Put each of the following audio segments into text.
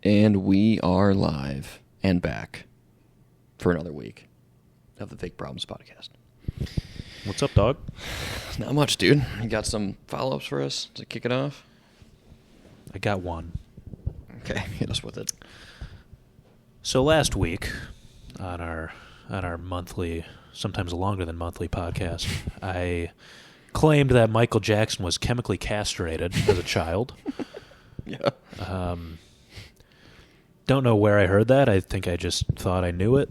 And we are live and back for another week of the Fake Problems podcast. What's up, dog? Not much, dude. You got some follow-ups for us to kick it off? I got one. Okay, hit us with it. So last week, on our monthly, sometimes longer than monthly podcast, I claimed that Michael Jackson was chemically castrated as a child. Yeah. Don't know where I heard that. I think I just thought I knew it.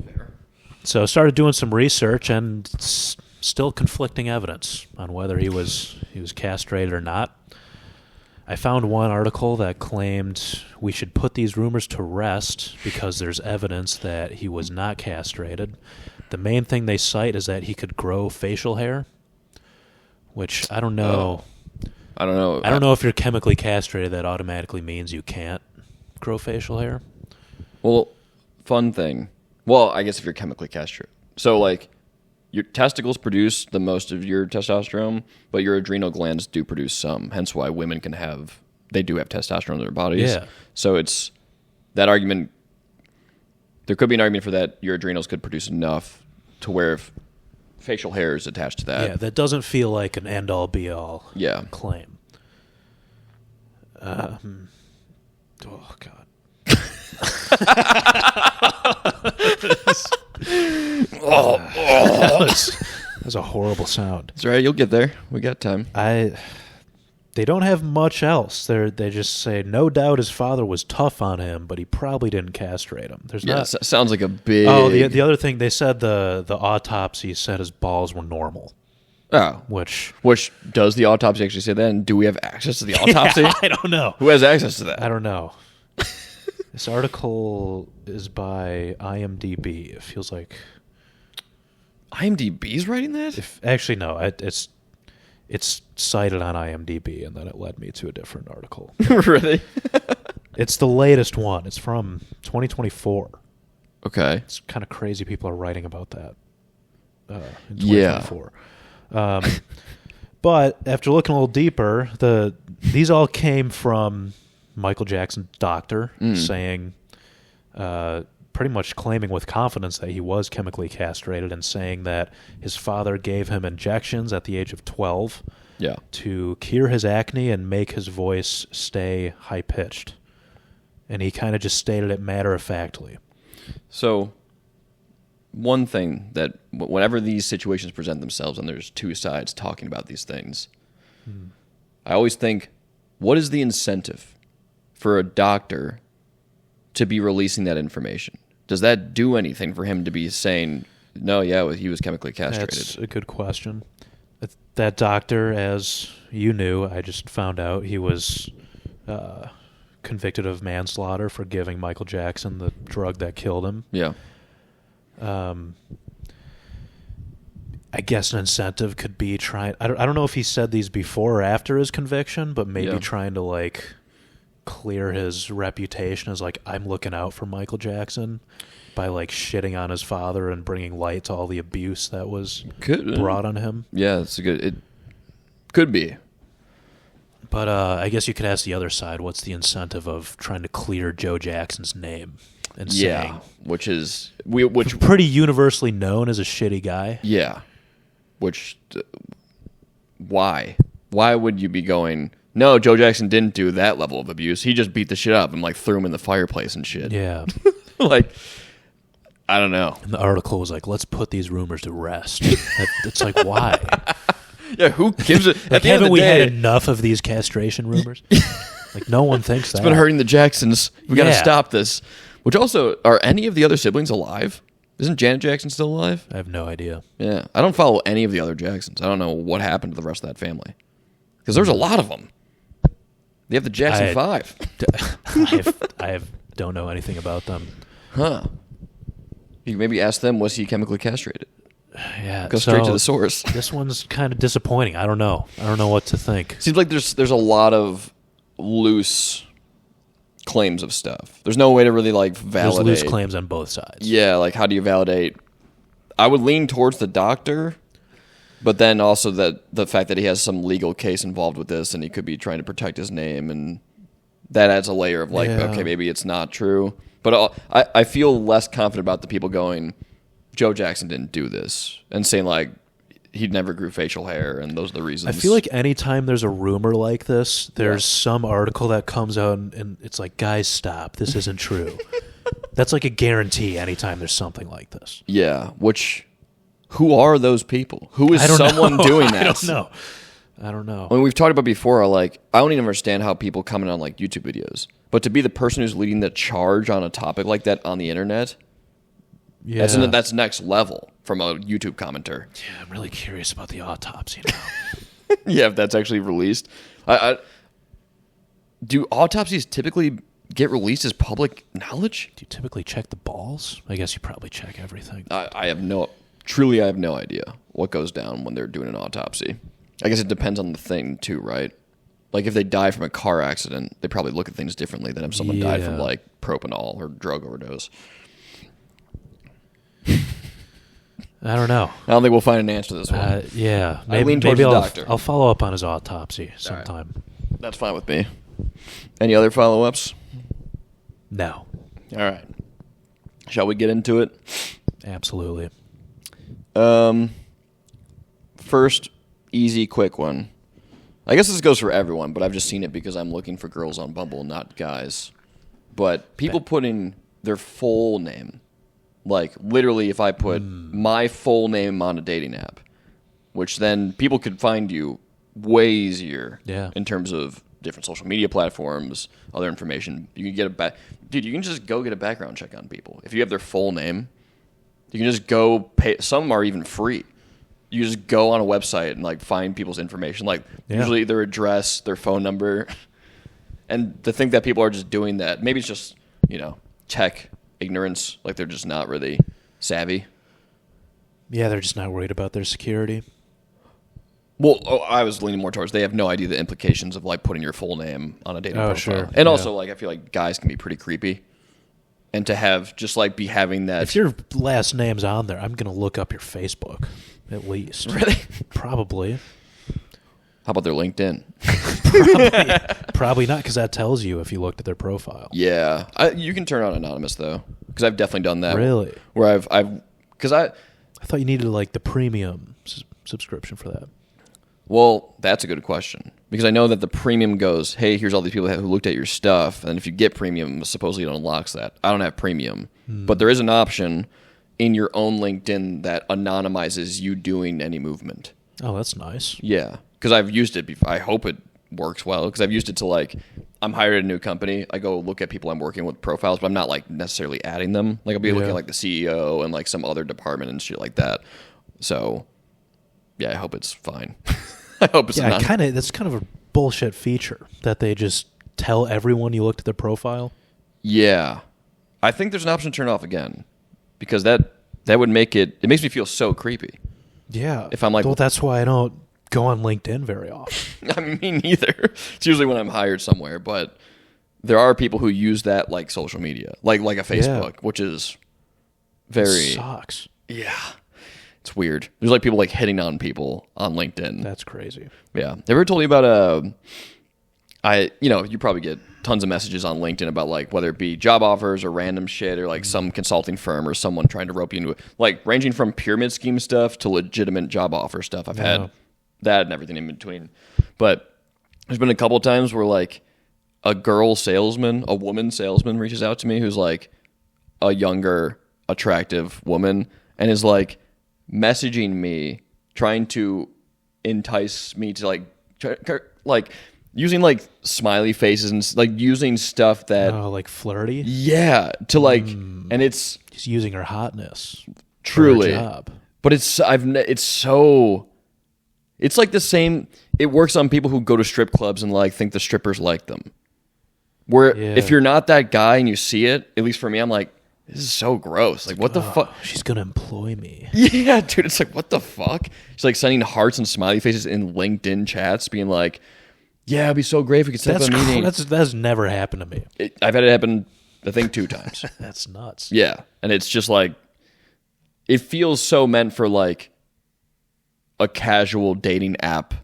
Fair. So I started doing some research, and still conflicting evidence on whether he was castrated or not. I found one article that claimed we should put these rumors to rest because there's evidence that he was not castrated. The main thing they cite is that he could grow facial hair, which I don't know. I don't know. I don't know if you're chemically castrated, that automatically means you can't grow facial hair. Well, fun thing. Well, I guess if you're chemically castrated. So, like, your testicles produce the most of your testosterone, but your adrenal glands do produce some. Hence why women they do have testosterone in their bodies. Yeah. So it's that argument. There could be an argument for that your adrenals could produce enough to where if facial hair is attached to that. Yeah, that doesn't feel like an end-all, be-all claim. Oh, God. That's a horrible sound. That's right. You'll get there. We got time. They don't have much else. They just say, no doubt his father was tough on him, but he probably didn't castrate him. Sounds like a big... Oh, the other thing, they said the autopsy said his balls were normal. Oh. Which does the autopsy actually say that? And do we have access to the autopsy? Yeah, I don't know. Who has access to that? I don't know. This article is by IMDb. It feels like... IMDb's writing that? Actually, no. It's cited on IMDb, and then it led me to a different article. Really? It's the latest one. It's from 2024. Okay. It's kind of crazy people are writing about that in 2024. Yeah. But after looking a little deeper, these all came from Michael Jackson's doctor saying, pretty much claiming with confidence that he was chemically castrated and saying that his father gave him injections at the age of 12 to cure his acne and make his voice stay high-pitched. And he kind of just stated it matter-of-factly. So, one thing that whenever these situations present themselves and there's two sides talking about these things, I always think, what is the incentive for a doctor to be releasing that information? Does that do anything for him to be saying, no, he was chemically castrated? That's a good question. That doctor, as you knew, I just found out he was convicted of manslaughter for giving Michael Jackson the drug that killed him. Yeah. I guess an incentive could be trying... I don't know if he said these before or after his conviction, but maybe trying to, clear his reputation as, I'm looking out for Michael Jackson by, shitting on his father and bringing light to all the abuse that was brought on him. Yeah, it could be. But I guess you could ask the other side, what's the incentive of trying to clear Joe Jackson's name? And saying, which pretty universally known as a shitty guy. Yeah. Why? Why would you be going... No, Joe Jackson didn't do that level of abuse. He just beat the shit up and threw him in the fireplace and shit. Yeah. I don't know. And the article was let's put these rumors to rest. It's why? Yeah, who gives it? Haven't we had enough of these castration rumors? No one thinks that. It's been hurting the Jacksons. We got to stop this. Which also, are any of the other siblings alive? Isn't Janet Jackson still alive? I have no idea. Yeah. I don't follow any of the other Jacksons. I don't know what happened to the rest of that family. Because there's a lot of them. They have the Jackson 5. I don't know anything about them. Huh. You can maybe ask them, was he chemically castrated? Yeah. Go straight to the source. This one's kind of disappointing. I don't know. I don't know what to think. Seems like there's a lot of loose claims of stuff. There's no way to really validate. There's loose claims on both sides. Yeah, how do you validate? I would lean towards the doctor, but then also the fact that he has some legal case involved with this and he could be trying to protect his name and that adds a layer of like, okay, maybe it's not true. But I feel less confident about the people going, Joe Jackson didn't do this, and saying like he never grew facial hair, and those are the reasons. I feel like anytime there's a rumor like this, there's some article that comes out and it's like, guys, stop. This isn't true. That's like a guarantee anytime there's something like this. Yeah, who are those people? Who is someone doing that? I don't know. I mean, we've talked about before, like, I don't even understand how people comment on, like, YouTube videos. But to be the person who's leading the charge on a topic like that on the internet, that's next level from a YouTube commenter. Yeah, I'm really curious about the autopsy now. Yeah, if that's actually released. Do autopsies typically get released as public knowledge? Do you typically check the balls? I guess you probably check everything. I have no idea what goes down when they're doing an autopsy. I guess it depends on the thing too, right? Like if they die from a car accident, they probably look at things differently than if someone died from like propanol or drug overdose. I don't know. I don't think we'll find an answer to this one. Yeah, I lean towards the doctor. I'll follow up on his autopsy sometime. Right. That's fine with me. Any other follow-ups? No. All right. Shall we get into it? Absolutely. First, easy, quick one. I guess this goes for everyone, but I've just seen it because I'm looking for girls on Bumble, not guys. But people putting their full name. Like, literally, if I put my full name on a dating app, which then people could find you way easier in terms of different social media platforms, other information. You can get you can just go get a background check on people. If you have their full name, you can just go pay. Some are even free. You just go on a website and, like, find people's information, like usually their address, their phone number. And to think that people are just doing that, maybe it's just, tech ignorance, like they're just not really savvy. Yeah, they're just not worried about their security. Well, I was leaning more towards they have no idea the implications of, like, putting your full name on a dating profile. Sure. And also, like, I feel like guys can be pretty creepy. And to have just, like, be having that. If your last name's on there, I'm going to look up your Facebook, at least. Really? Probably. How about their LinkedIn? Probably not, because that tells you if you looked at their profile. Yeah. You can turn on anonymous, though, because I've definitely done that. Really? Where I thought you needed, like, the premium subscription for that. Well, that's a good question, because I know that the premium goes, hey, here's all these people who looked at your stuff, and if you get premium, supposedly it unlocks that. I don't have premium, but there is an option in your own LinkedIn that anonymizes you doing any movement. Oh, that's nice. Yeah, because I've used it before. I hope it works well, because I've used it to, like, I'm hired at a new company. I go look at people I'm working with profiles, but I'm not, like, necessarily adding them. Like, I'll be looking at, like, the CEO and, like, some other department and shit like that. So, yeah, I hope it's fine. I hope it's not. That's kind of a bullshit feature that they just tell everyone you looked at their profile. Yeah. I think there's an option to turn it off again, because that would make it makes me feel so creepy. Yeah. If I'm like, well, that's why I don't go on LinkedIn very often. I mean, me neither. It's usually when I'm hired somewhere, but there are people who use that like social media, like a Facebook, which is very It sucks. Yeah. It's weird. There's like people like hitting on people on LinkedIn. That's crazy. Yeah. Have I ever told you about you probably get tons of messages on LinkedIn about like whether it be job offers or random shit or like some consulting firm or someone trying to rope you into it. Like ranging from pyramid scheme stuff to legitimate job offer stuff. I've had that and everything in between. But there's been a couple of times where like a woman salesman reaches out to me who's like a younger, attractive woman and is like messaging me, trying to entice me to like using like smiley faces and like using stuff that like flirty. Yeah, to like, and it's just using her hotness. Truly, for her job. But it's like the same. It works on people who go to strip clubs and like think the strippers like them. Where if you're not that guy and you see it, at least for me, I'm like, this is so gross. Like, what the fuck? She's going to employ me. Yeah, dude. It's like, what the fuck? She's like sending hearts and smiley faces in LinkedIn chats, being like, yeah, it'd be so great if we could set up a meeting. That's never happened to me. I've had it happen, I think, 2 times. That's nuts. Yeah. And it's just like, it feels so meant for like a casual dating app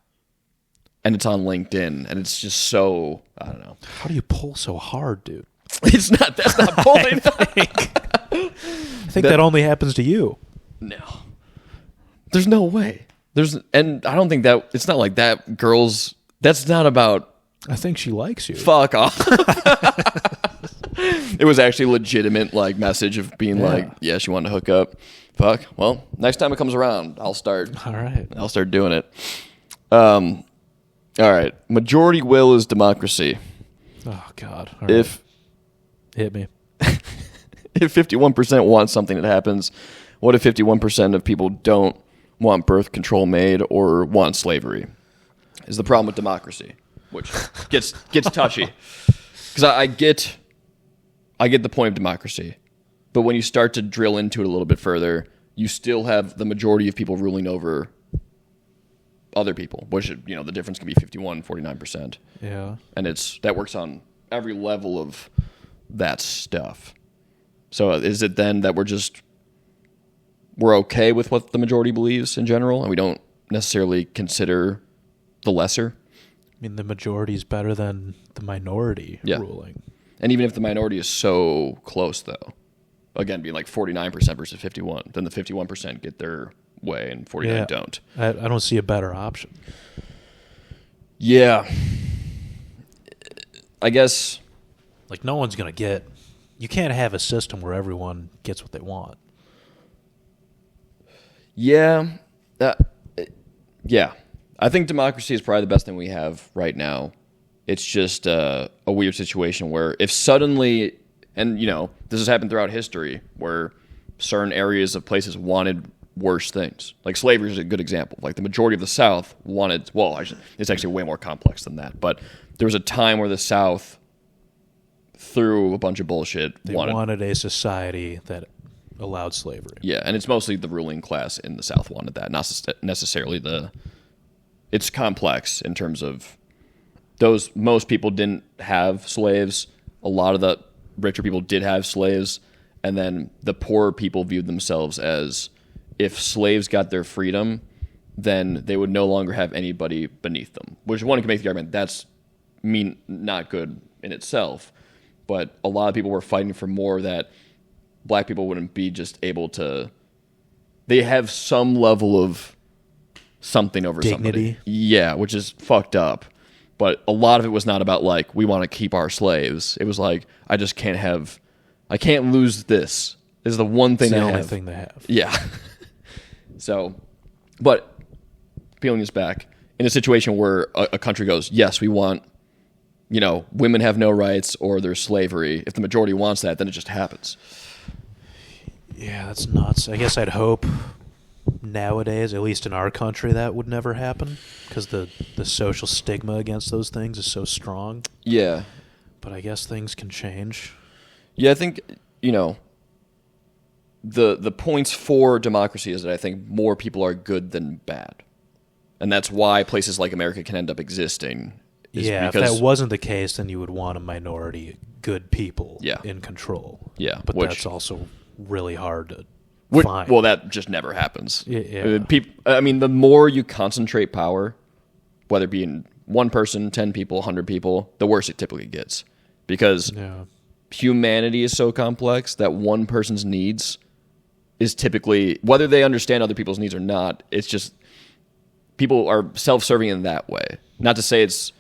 and it's on LinkedIn, and it's just so, I don't know. How do you pull so hard, dude? That's not pulling. I think that only happens to you. No. There's no way. And I don't think that, it's not like that girls, that's not about. I think she likes you. Fuck off. It was actually a legitimate like message of being like, yeah, she wanted to hook up. Fuck. Well, next time it comes around, I'll start doing it. All right. Majority will is democracy. Oh God. All right. Hit me. If 51% want something that happens, what if 51% of people don't want birth control made or want slavery? Is the problem with democracy, which gets touchy. Because I get the point of democracy, but when you start to drill into it a little bit further, you still have the majority of people ruling over other people, which, you know, the difference can be 51, 49%. Yeah. And that works on every level of that stuff. So is it then that we're okay with what the majority believes in general, and we don't necessarily consider the lesser? I mean, the majority is better than the minority ruling. And even if the minority is so close, though, again, being like 49% versus 51, then the 51% get their way and 49 don't. I don't see a better option. Yeah. I guess. Like, no one's going to get. You can't have a system where everyone gets what they want. Yeah. Yeah. I think democracy is probably the best thing we have right now. It's just a weird situation where if suddenly, and you know, this has happened throughout history, where certain areas of places wanted worse things. Like slavery is a good example. Like the majority of the South wanted, it's actually way more complex than that. But there was a time where the South, through a bunch of bullshit, they wanted a society that allowed slavery. Yeah, and it's mostly the ruling class in the South wanted that, not necessarily it's complex in terms of most people didn't have slaves. A lot of the richer people did have slaves, and then the poorer people viewed themselves as, if slaves got their freedom, then they would no longer have anybody beneath them. Which one can make the argument that's not good in itself, but a lot of people were fighting for more, that black people wouldn't be just able to. They have some level of something over dignity. Somebody. Yeah, which is fucked up. But a lot of it was not about like, we want to keep our slaves. It was like, I can't lose this. This is the one thing it's the I only have. thing they have. Yeah. So, but peeling this back, in a situation where a country goes, yes, we want, you know, women have no rights or there's slavery. If the majority wants that, then it just happens. Yeah, that's nuts. I guess I'd hope nowadays, at least in our country, that would never happen because the social stigma against those things is so strong. Yeah. But I guess things can change. Yeah, I think, you know, the points for democracy is that I think more people are good than bad. And that's why places like America can end up existing. Yeah, if that wasn't the case, then you would want a minority good people in control. Yeah. But that's also really hard to find. Well, that just never happens. Yeah. I mean, the more you concentrate power, whether it be in one person, 10 people, 100 people, the worse it typically gets. Because humanity is so complex that one person's needs is typically, whether they understand other people's needs or not, it's just people are self-serving in that way. Not to say it's,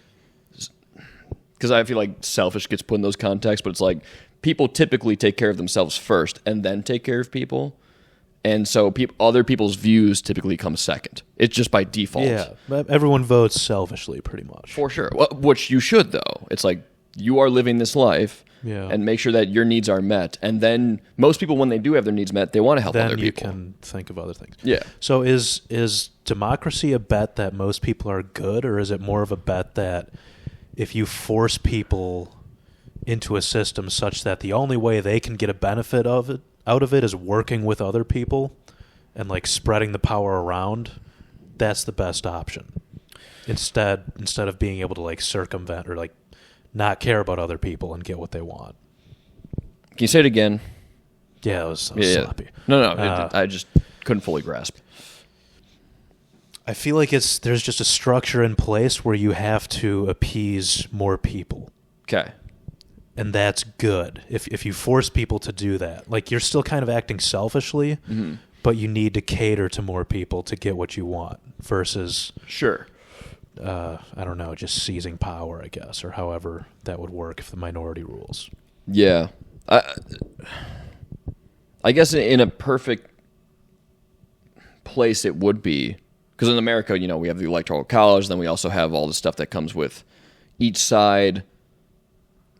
because I feel like selfish gets put in those contexts, but it's like people typically take care of themselves first and then take care of people. And so other people's views typically come second. It's just by default. Yeah, everyone votes selfishly pretty much. For sure. Well, which you should, though. It's like you are living this life and make sure that your needs are met. And then most people, when they do have their needs met, they want to help other people. Then you can think of other things. Yeah. So is democracy a bet that most people are good, or is it more of a bet that if you force people into a system such that the only way they can get a benefit out of it is working with other people and like spreading the power around, that's the best option instead of being able to like circumvent or like not care about other people and get what they want? Can you say it again? Yeah, it was sloppy. No, I just couldn't fully grasp. I feel like there's just a structure in place where you have to appease more people. Okay. And that's good. If you force people to do that, like you're still kind of acting selfishly, but you need to cater to more people to get what you want versus Sure. I don't know, just seizing power, I guess, or however that would work if the minority rules. Yeah. I guess in a perfect place it would be, because in America, we have the Electoral College, then we also have all the stuff that comes with each side.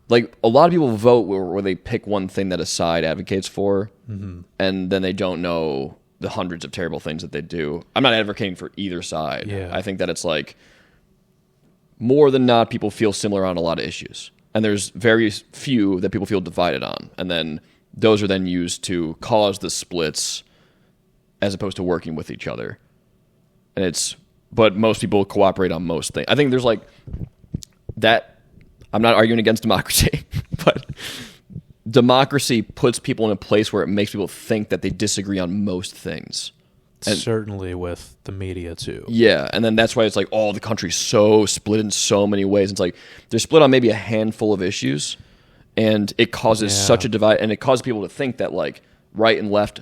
Like, a lot of people vote where they pick one thing that a side advocates for, and then they don't know the hundreds of terrible things that they do. I'm not advocating for either side. Yeah. I think that it's like, more than not, people feel similar on a lot of issues. And there's very few that people feel divided on. And then those are then used to cause the splits as opposed to working with each other. But most people cooperate on most things. I think there's like that. I'm not arguing against democracy, but democracy puts people in a place where it makes people think that they disagree on most things. And certainly with the media too. Yeah, and then that's why it's like, the country's so split in so many ways. It's like they're split on maybe a handful of issues, and it causes such a divide, and it causes people to think that like right and left,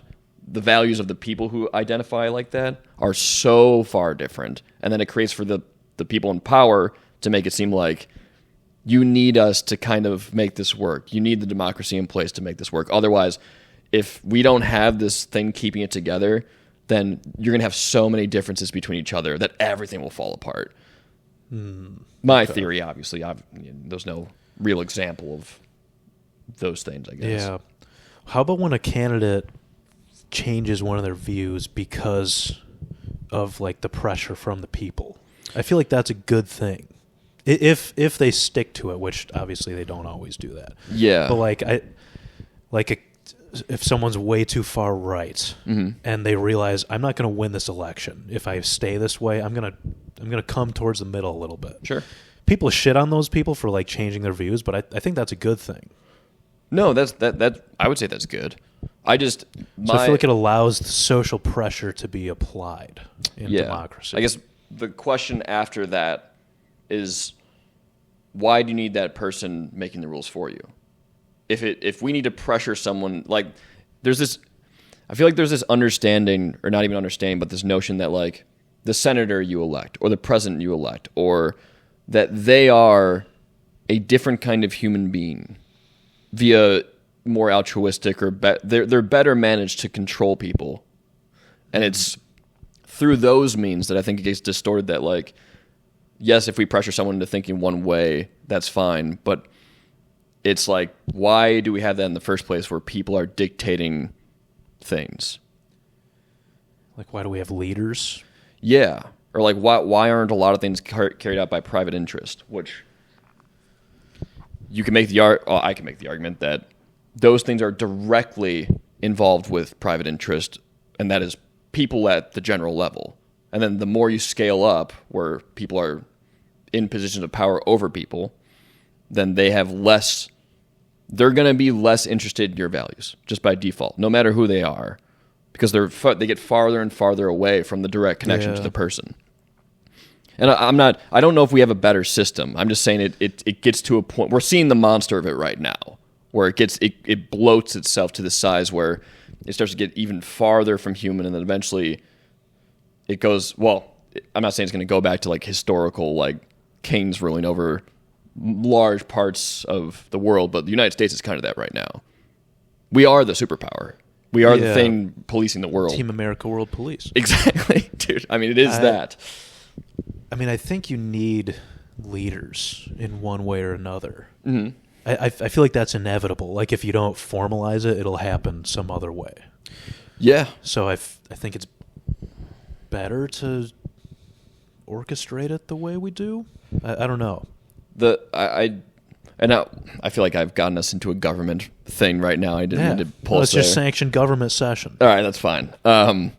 the values of the people who identify like that are so far different, and then it creates for the people in power to make it seem like you need us to kind of make this work. You need the democracy in place to make this work. Otherwise, if we don't have this thing keeping it together, then you're going to have so many differences between each other that everything will fall apart. My theory, obviously, there's no real example of those things, I guess. Yeah. How about when a candidate changes one of their views because of like the pressure from the people? I feel like that's a good thing. If they stick to it, which obviously they don't always do that. Yeah. But if someone's way too far right and they realize I'm not going to win this election if I stay this way, I'm gonna come towards the middle a little bit. Sure. People shit on those people for like changing their views, but I think that's a good thing. No, that I would say that's good. So I feel like it allows the social pressure to be applied in democracy. I guess the question after that is, why do you need that person making the rules for you? If we need to pressure someone, like I feel like there's this understanding, or not even understanding, but this notion that like the senator you elect or the president you elect, or that they are a different kind of human being via more altruistic or they're better managed to control people. And it's through those means that I think it gets distorted that like, yes, if we pressure someone into thinking one way, that's fine. But it's like, why do we have that in the first place where people are dictating things? Like, why do we have leaders? Yeah. Or like, why aren't a lot of things carried out by private interest? Which you can make I can make the argument that those things are directly involved with private interest, and that is people at the general level. And then the more you scale up, where people are in positions of power over people, then they're going to be less interested in your values just by default, no matter who they are, because they get farther and farther away from the direct connection to the person. And I don't know if we have a better system. I'm just saying it gets to a point, we're seeing the monster of it right now, where it bloats itself to the size where it starts to get even farther from human, and then eventually it goes, well, I'm not saying it's going to go back to like historical, like kings ruling over large parts of the world, but the United States is kind of that right now. We are the superpower. We are the thing policing the world. Team America World Police. Exactly, dude. I mean, it is that. I mean, I think you need leaders in one way or another. Mm-hmm. I feel like that's inevitable. Like, if you don't formalize it, it'll happen some other way. Yeah. So I think it's better to orchestrate it the way we do. I don't know. I feel like I've gotten us into a government thing right now. I didn't mean to pull us Let's just sanction government session. All right, that's fine. I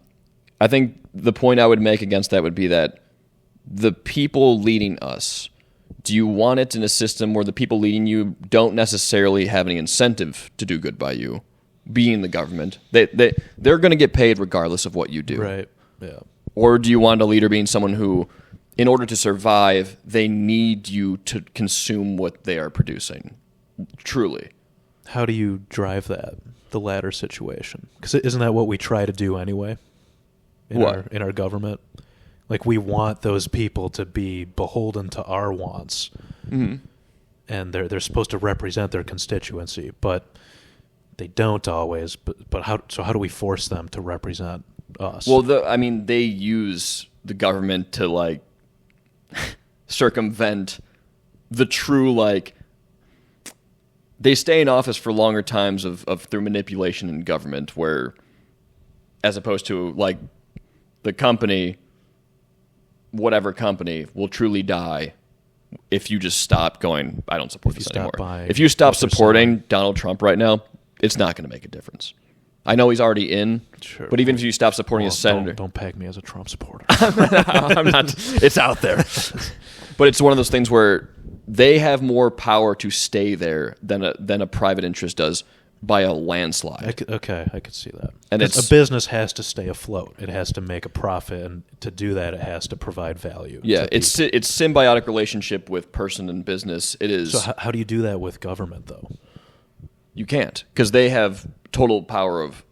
think the point I would make against that would be that the people leading us, do you want it in a system where the people leading you don't necessarily have any incentive to do good by you, being the government? They're going to get paid regardless of what you do. Right, yeah. Or do you want a leader being someone who, in order to survive, they need you to consume what they are producing? Truly. How do you drive that, the latter situation? Because isn't that what we try to do anyway in our government? Like, we want those people to be beholden to our wants. Mm-hmm. And they're supposed to represent their constituency, but they don't always. But how do we force them to represent us? Well, they use the government to, like, circumvent the true, like, they stay in office for longer times of through manipulation in government, where, as opposed to, like, the company, whatever company, will truly die if you just stop going, I don't support this anymore. If you stop supporting Donald Trump right now, it's not going to make a difference. I know he's already in, sure, but even if you stop supporting a senator... Don't peg me as a Trump supporter. I'm not. It's out there. But it's one of those things where they have more power to stay there than a private interest does by a landslide. I could see that. And a business has to stay afloat. It has to make a profit, and to do that, it has to provide value. Yeah, it's symbiotic relationship with person and business. It is. So how do you do that with government, though? You can't, because they have total power of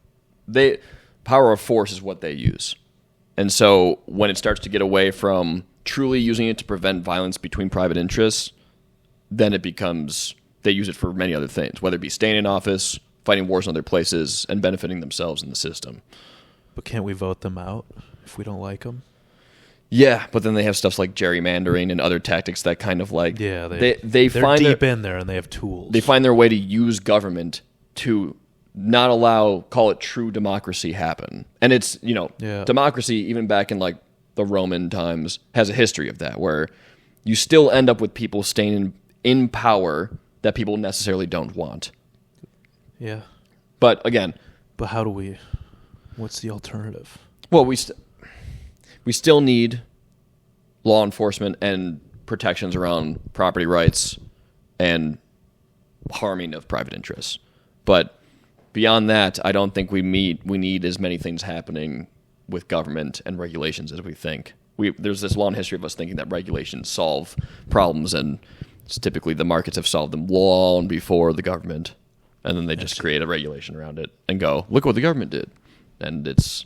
force is what they use. And so when it starts to get away from truly using it to prevent violence between private interests, then it becomes, they use it for many other things, whether it be staying in office, fighting wars in other places, and benefiting themselves in the system. But can't we vote them out if we don't like them? Yeah, but then they have stuff like gerrymandering and other tactics that kind of like... Yeah, they're find deep in there, and they have tools. They find their way to use government to not allow, call it true democracy, happen. And it's, democracy, even back in like the Roman times, has a history of that, where you still end up with people staying in power that people necessarily don't want. Yeah. But again... But what's the alternative? Well, we still need law enforcement and protections around property rights and harming of private interests. But beyond that, I don't think we need as many things happening with government and regulations as we think. There's this long history of us thinking that regulations solve problems, and it's typically the markets have solved them long before the government, and then they just create a regulation around it and go, look what the government did. And it's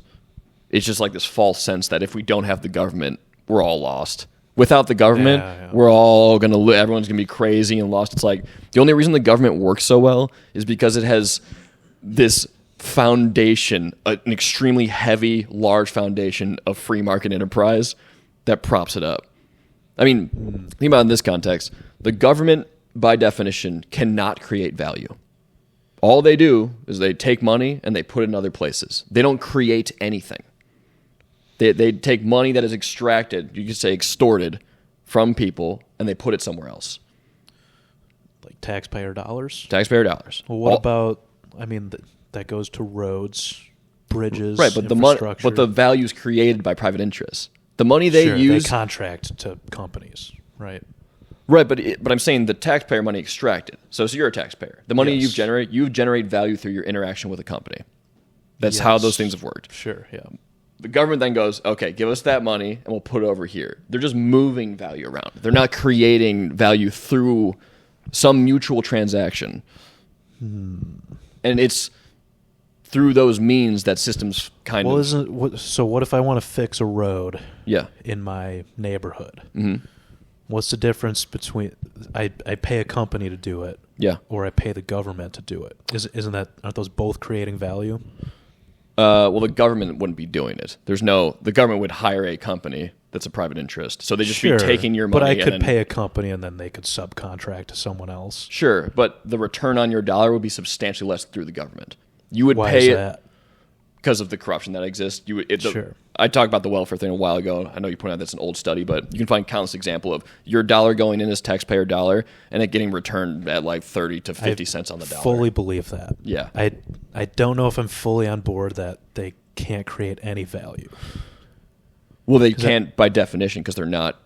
just like this false sense that if we don't have the government, we're all lost. Without the government, we're all going to everyone's going to be crazy and lost. It's like the only reason the government works so well is because it has this foundation, an extremely heavy, large foundation of free market enterprise that props it up. I mean, think about it in this context. The government, by definition, cannot create value. All they do is they take money and they put it in other places. They don't create anything. They take money that is extracted, you could say extorted, from people, and they put it somewhere else. Like taxpayer dollars? Taxpayer dollars. Well, what about, that goes to roads, bridges, right? But the value is created by private interests. The money they use, they contract to companies, right? Right, but I'm saying the taxpayer money extracted. So you're a taxpayer. The money you generate value through your interaction with a company. That's how those things have worked. Sure, yeah. The government then goes, okay, give us that money and we'll put it over here. They're just moving value around. They're not creating value through some mutual transaction. And it's through those means that systems so what if I want to fix a road in my neighborhood? Mm-hmm. What's the difference between I pay a company to do it, or I pay the government to do it? Aren't those both creating value? Well, the government wouldn't be doing it. The government would hire a company that's a private interest. So they just be taking your money. But I could pay a company and then they could subcontract to someone else. Sure, but the return on your dollar would be substantially less through the government. You would Why pay is it that? Because of the corruption that exists. Sure. I talked about the welfare thing a while ago. I know you pointed out that's an old study, but you can find countless example of your dollar going in as taxpayer dollar and it getting returned at like 30 to 50 cents on the dollar. I fully believe that. Yeah. I don't know if I'm fully on board that they can't create any value. Well, they can't by definition because they're not.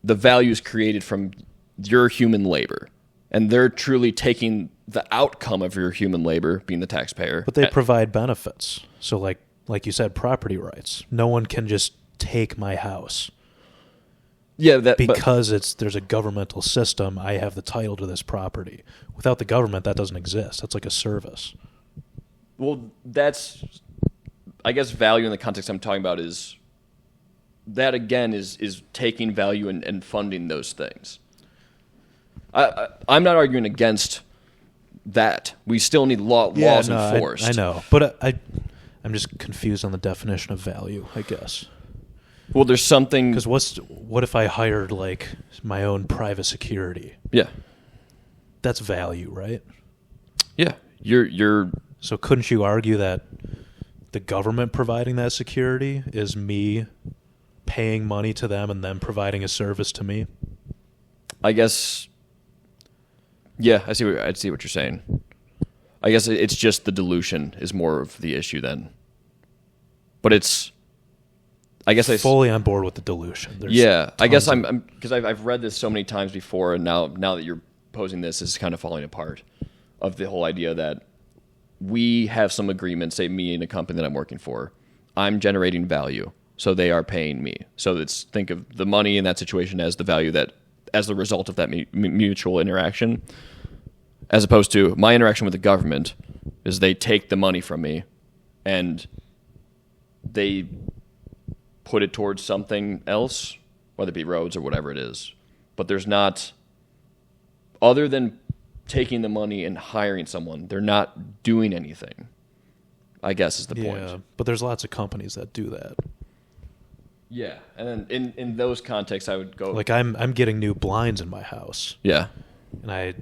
The value is created from your human labor, and they're truly taking the outcome of your human labor, being the taxpayer. But they provide benefits. So like you said, property rights. No one can just take my house. Yeah, because there's a governmental system. I have the title to this property. Without the government, that doesn't exist. That's like a service. Well, that's, I guess, value in the context I'm talking about is that, again, is taking value and funding those things. I'm not arguing against that. We still need laws enforced. I know, but I'm just confused on the definition of value, I guess. Well, there's something... Because what if I hired, like, my own private security? Yeah. That's value, right? Yeah. You're... So couldn't you argue that the government providing that security is me paying money to them and them providing a service to me? I guess... Yeah, I see what you're saying. I guess it's just the dilution is more of the issue then. But it's... I guess fully on board with the dilution. I guess I'm because I've read this so many times before, and now that you're posing this, is kind of falling apart of the whole idea that we have some agreement, say me and a company that I'm working for, I'm generating value, so they are paying me. So think of the money in that situation as the value that as the result of that mutual interaction, as opposed to my interaction with the government is they take the money from me and they put it towards something else, whether it be roads or whatever it is. But there's not, other than taking the money and hiring someone, they're not doing anything, I guess is the point. Yeah, but there's lots of companies that do that. Yeah, and then in those contexts, I would go... Like, I'm getting new blinds in my house. Yeah. And I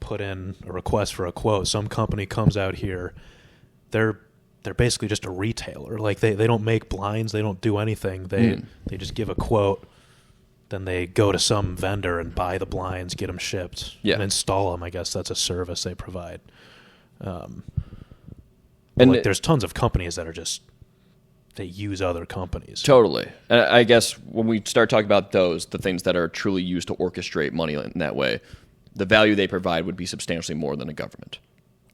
put in a request for a quote. Some company comes out here, they're basically just a retailer. Like they don't make blinds, they don't do anything. They just give a quote, then they go to some vendor and buy the blinds, get them shipped, and install them. I guess that's a service they provide. And there's tons of companies that are just, they use other companies. Totally. And I guess when we start talking about those, the things that are truly used to orchestrate money in that way, the value they provide would be substantially more than a government.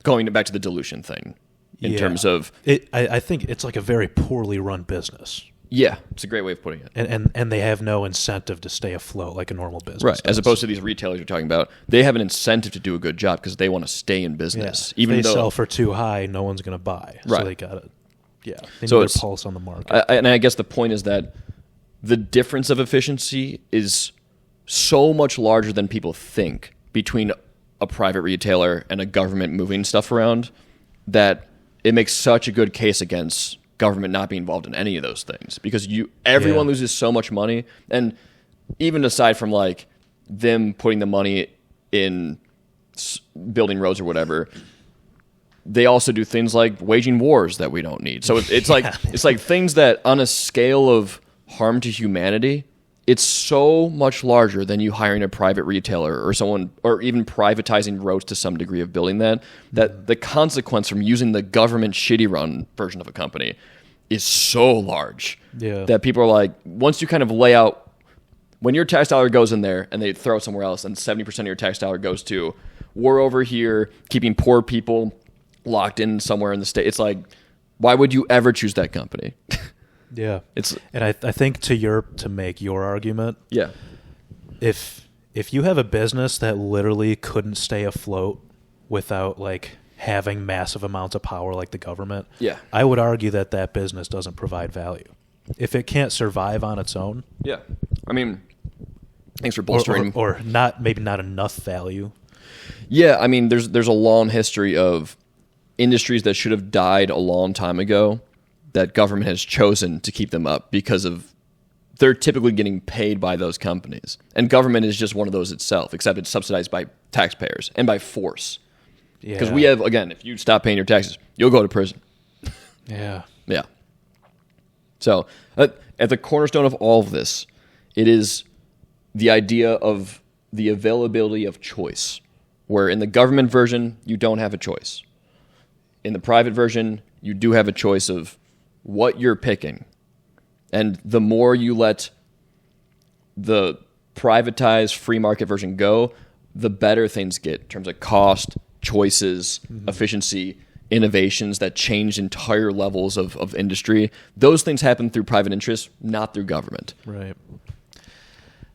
Going back to the dilution thing. In terms of... I think it's like a very poorly run business. Yeah, it's a great way of putting it. And they have no incentive to stay afloat like a normal business. Right, as opposed to these retailers you're talking about. They have an incentive to do a good job because they want to stay in business. Yeah. If they sell for too high, no one's going to buy. Right. So they got to... Yeah, they need their pulse on the market. And I guess the point is that the difference of efficiency is so much larger than people think between a private retailer and a government moving stuff around that... It makes such a good case against government not being involved in any of those things because everyone loses so much money. And even aside from like them putting the money in building roads or whatever, they also do things like waging wars that we don't need. So it's like it's like things that on a scale of harm to humanity, it's so much larger than you hiring a private retailer or someone, or even privatizing roads to some degree of building that the consequence from using the government shitty run version of a company is so large that people are like, once you kind of lay out, when your tax dollar goes in there and they throw it somewhere else and 70% of your tax dollar goes to war over here, keeping poor people locked in somewhere in the state, it's like, why would you ever choose that company? Yeah, and I think to make your argument, if you have a business that literally couldn't stay afloat without like having massive amounts of power like the government, I would argue that business doesn't provide value. If it can't survive on its own, I mean, thanks for bolstering, or not, maybe not enough value. Yeah, I mean, there's a long history of industries that should have died a long time ago that government has chosen to keep them up because of they're typically getting paid by those companies. And government is just one of those itself, except it's subsidized by taxpayers and by force. Because we have, again, if you stop paying your taxes, you'll go to prison. Yeah. So at the cornerstone of all of this, it is the idea of the availability of choice, where in the government version, you don't have a choice. In the private version, you do have a choice of what you're picking. And the more you let the privatized free market version go, the better things get in terms of cost, choices, efficiency, innovations that changed entire levels of industry. Those things happen through private interests, not through government. Right.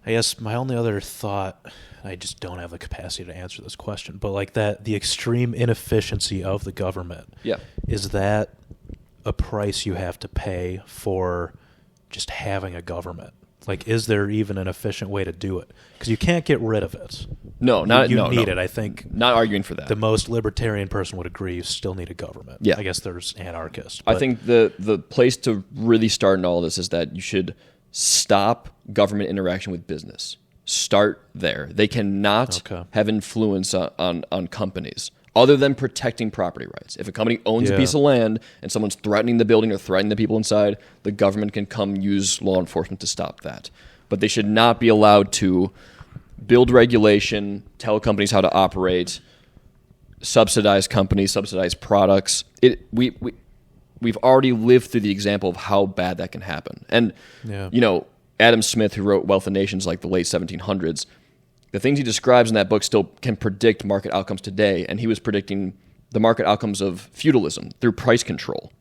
I guess my only other thought, I just don't have the capacity to answer this question, but like that, the extreme inefficiency of the government. Yeah. Is that a price you have to pay for just having a government? Like, is there even an efficient way to do it? Because you can't get rid of it. No, you need it. I think not arguing for that. The most libertarian person would agree you still need a government. Yeah. I guess there's anarchists. I think the place to really start in all this is that you should stop government interaction with business. Start there. They cannot have influence on companies other than protecting property rights. If a company owns a piece of land and someone's threatening the building or threatening the people inside, the government can come use law enforcement to stop that. But they should not be allowed to build regulation, tell companies how to operate, subsidize companies, subsidize products. We've already lived through the example of how bad that can happen. And, Adam Smith, who wrote Wealth of Nations like the late 1700s, the things he describes in that book still can predict market outcomes today. And he was predicting the market outcomes of feudalism through price control.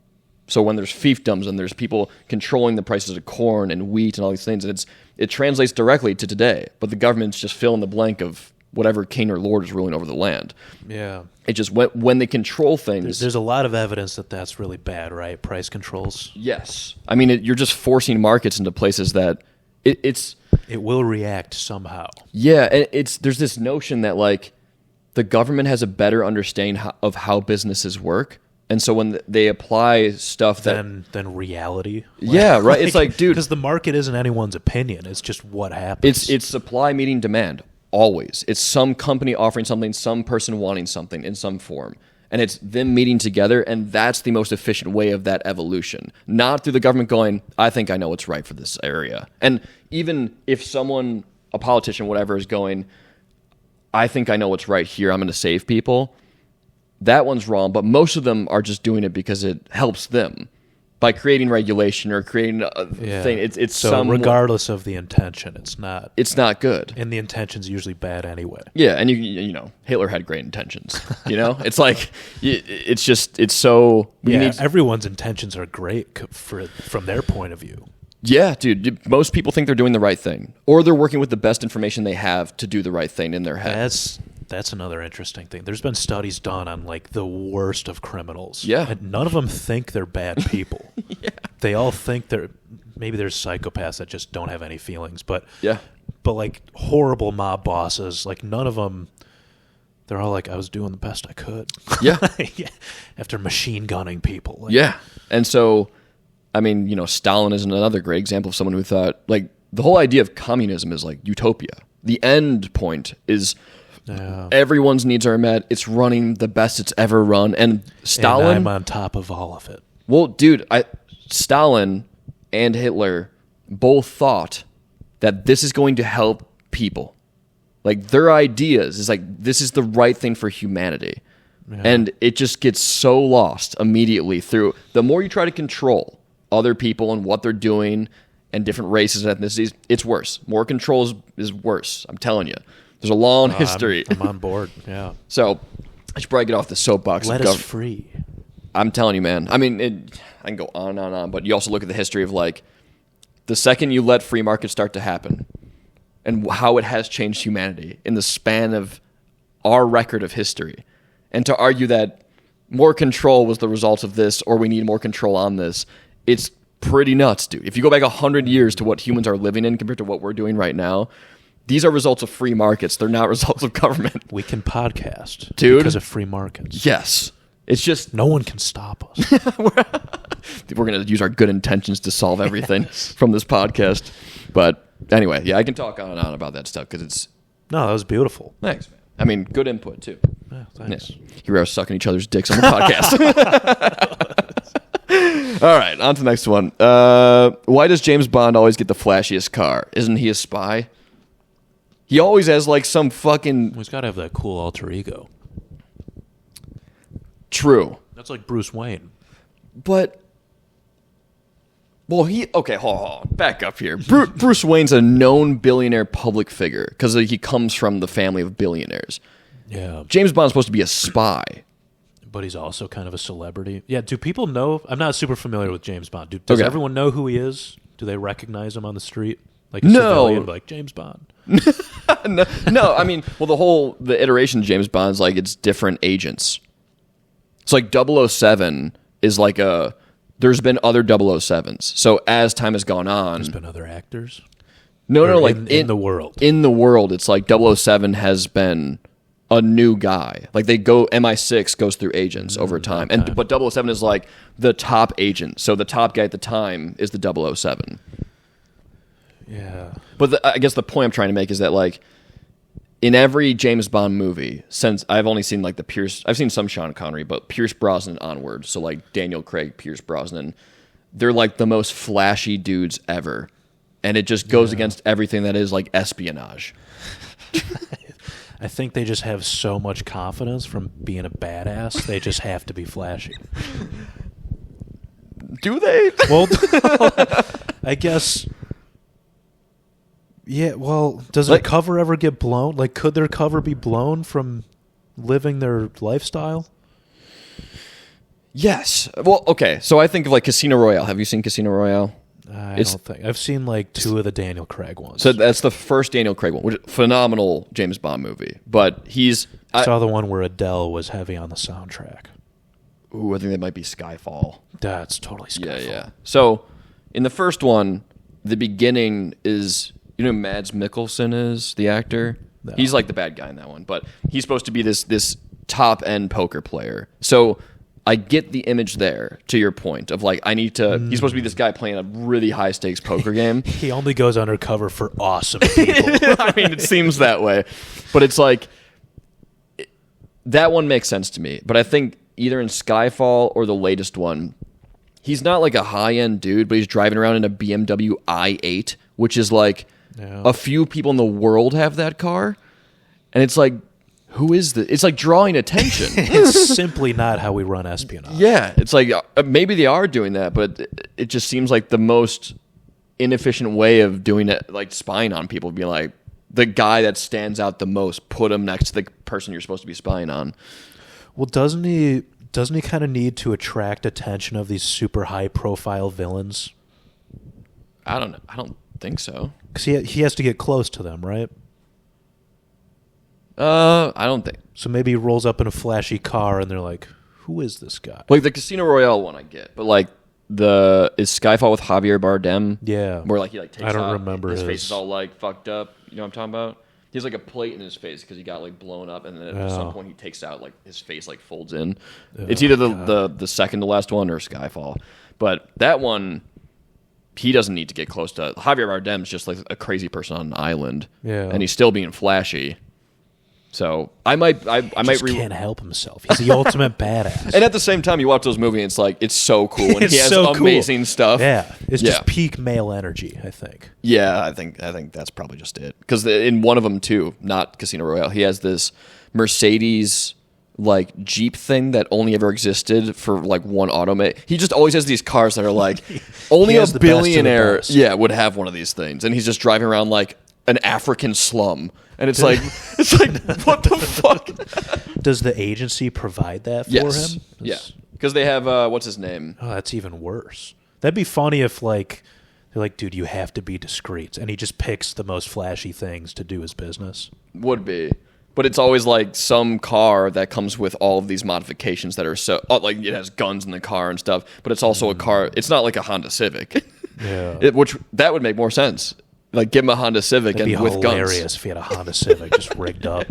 So when there's fiefdoms and there's people controlling the prices of corn and wheat and all these things, and it translates directly to today. But the government's just fill in the blank of whatever king or lord is ruling over the land. Yeah. It just when they control things. There's a lot of evidence that that's really bad, right? Price controls. Yes. I mean, you're just forcing markets into places that it will react somehow. Yeah, and there's this notion that like the government has a better understanding of how businesses work, and so when they apply stuff than reality. Yeah, right. It's like, dude, because the market isn't anyone's opinion; it's just what happens. It's supply meeting demand always. It's some company offering something, some person wanting something in some form. And it's them meeting together, and that's the most efficient way of that evolution. Not through the government going, I think I know what's right for this area. And even if someone, a politician, whatever, is going, I think I know what's right here, I'm going to save people, that one's wrong. But most of them are just doing it because it helps them. By creating regulation or creating a thing, it's so regardless of the intention, it's not good, and the intention's usually bad anyway. Yeah, and you know Hitler had great intentions. It's like it's so everyone's intentions are great from their point of view. Yeah, dude. Most people think they're doing the right thing, or they're working with the best information they have to do the right thing in their head. That's another interesting thing. There's been studies done on like the worst of criminals. Yeah. And none of them think they're bad people. Yeah. They all think maybe there's psychopaths that just don't have any feelings, but like horrible mob bosses, like none of them, they're all like, I was doing the best I could. Yeah. After machine gunning people. Yeah. And so, I mean, Stalin is another great example of someone who thought like the whole idea of communism is like utopia. The end point is everyone's needs are met. It's running the best it's ever run. And Stalin... And I'm on top of all of it. Well, dude, Stalin and Hitler both thought that this is going to help people. Like, their ideas is like, this is the right thing for humanity. Yeah. And it just gets so lost immediately through... The more you try to control other people and what they're doing and different races and ethnicities, it's worse. More control is worse, I'm telling you. There's a long history. I'm on board, yeah. So, I should probably get off the soapbox. Let us free. I'm telling you, man. I mean, I can go on and on, but you also look at the history of, like, the second you let free markets start to happen and how it has changed humanity in the span of our record of history. And to argue that more control was the result of this or we need more control on this, it's pretty nuts, dude. If you go back 100 years to what humans are living in compared to what we're doing right now, these are results of free markets. They're not results of government. We can podcast, dude, because of free markets. Yes. It's just... No one can stop us. We're going to use our good intentions to solve everything from this podcast. But anyway, yeah, I can talk on and on about that stuff because it's... No, that was beautiful. Thanks, man. I mean, good input, too. Yeah, thanks. Yeah. Here we are sucking each other's dicks on the podcast. All right, on to the next one. Why does James Bond always get the flashiest car? Isn't he a spy? He always has, like, some fucking... He's got to have that cool alter ego. True. That's like Bruce Wayne. But... Well, okay, hold on. Back up here. Bruce Wayne's a known billionaire public figure because he comes from the family of billionaires. Yeah. James Bond's supposed to be a spy. But he's also kind of a celebrity. Yeah, do people know? I'm not super familiar with James Bond. Does everyone know who he is? Do they recognize him on the street? Like a civilian, like James Bond? No, I mean, well, the iteration of James Bond is like it's different agents. It's like 007 is like there's been other 007s. So as time has gone on... There's been other actors? No, like in the world. In the world, it's like 007 has been a new guy. Like MI6 goes through agents over time. Okay. But 007 is like the top agent. So the top guy at the time is the 007. Yeah. But I guess the point I'm trying to make is that like in every James Bond movie, since I've only seen like I've seen some Sean Connery, but Pierce Brosnan onward. So like Daniel Craig, Pierce Brosnan, they're like the most flashy dudes ever. And it just goes against everything that is like espionage. I think they just have so much confidence from being a badass, they just have to be flashy. Do they? Well, I guess... Yeah, well, does their cover ever get blown? Like, could their cover be blown from living their lifestyle? Yes. Well, okay, so I think of like Casino Royale. Have you seen Casino Royale? I don't think. I've seen like 2 of the Daniel Craig ones. So that's the first Daniel Craig one, which is a phenomenal James Bond movie. But I saw the one where Adele was heavy on the soundtrack. Ooh, I think that might be Skyfall. That's totally Skyfall. Yeah. So in the first one, the beginning is, you know who Mads Mikkelsen is, the actor? No. He's like the bad guy in that one. But he's supposed to be this top-end poker player. So I get the image there, to your point, of like, he's supposed to be this guy playing a really high-stakes poker game. He only goes undercover for awesome people. I mean, it seems that way. But it's like, that one makes sense to me. But I think either in Skyfall or the latest one, he's not like a high-end dude, but he's driving around in a BMW i8, which is like, a few people in the world have that car. And it's like, who is this? It's like drawing attention. It's simply not how we run espionage. Yeah, it's like maybe they are doing that, but it just seems like the most inefficient way of doing it, like spying on people, being like the guy that stands out the most, put him next to the person you're supposed to be spying on. Well, doesn't he kind of need to attract attention of these super high profile villains? I don't know. I don't think so. Because he has to get close to them, right? I don't think. So maybe he rolls up in a flashy car and they're like, who is this guy? Like the Casino Royale one I get, but like is Skyfall with Javier Bardem? Yeah. Where like he like takes I don't remember his face is all like fucked up. You know what I'm talking about? He has like a plate in his face because he got like blown up, and then at some point he takes out like his face like folds in. It's either the second to last one or Skyfall, but that one he doesn't need to get close to. Javier Bardem's just like a crazy person on an island, and he's still being flashy. So I might can't help himself. He's the ultimate badass. And at the same time, you watch those movies, and it's like it's so cool, and he has so amazing stuff. Yeah, it's just peak male energy, I think. Yeah, I think that's probably just it. Because in one of them too, not Casino Royale, he has this Mercedes like Jeep thing that only ever existed for like one automaker. He just always has these cars that are like only a billionaire, would have one of these things, and he's just driving around like an African slum. And it's like, what the fuck? Does the agency provide that for him? Yeah, because they have what's his name? Oh, that's even worse. That'd be funny if like they're like, dude, you have to be discreet, and he just picks the most flashy things to do his business. Would be, but it's always like some car that comes with all of these modifications that are so like it has guns in the car and stuff. But it's also a car. It's not like a Honda Civic. Yeah, which that would make more sense. Like, give him a Honda Civic and with guns. That'd be hilarious if he had a Honda Civic just rigged up.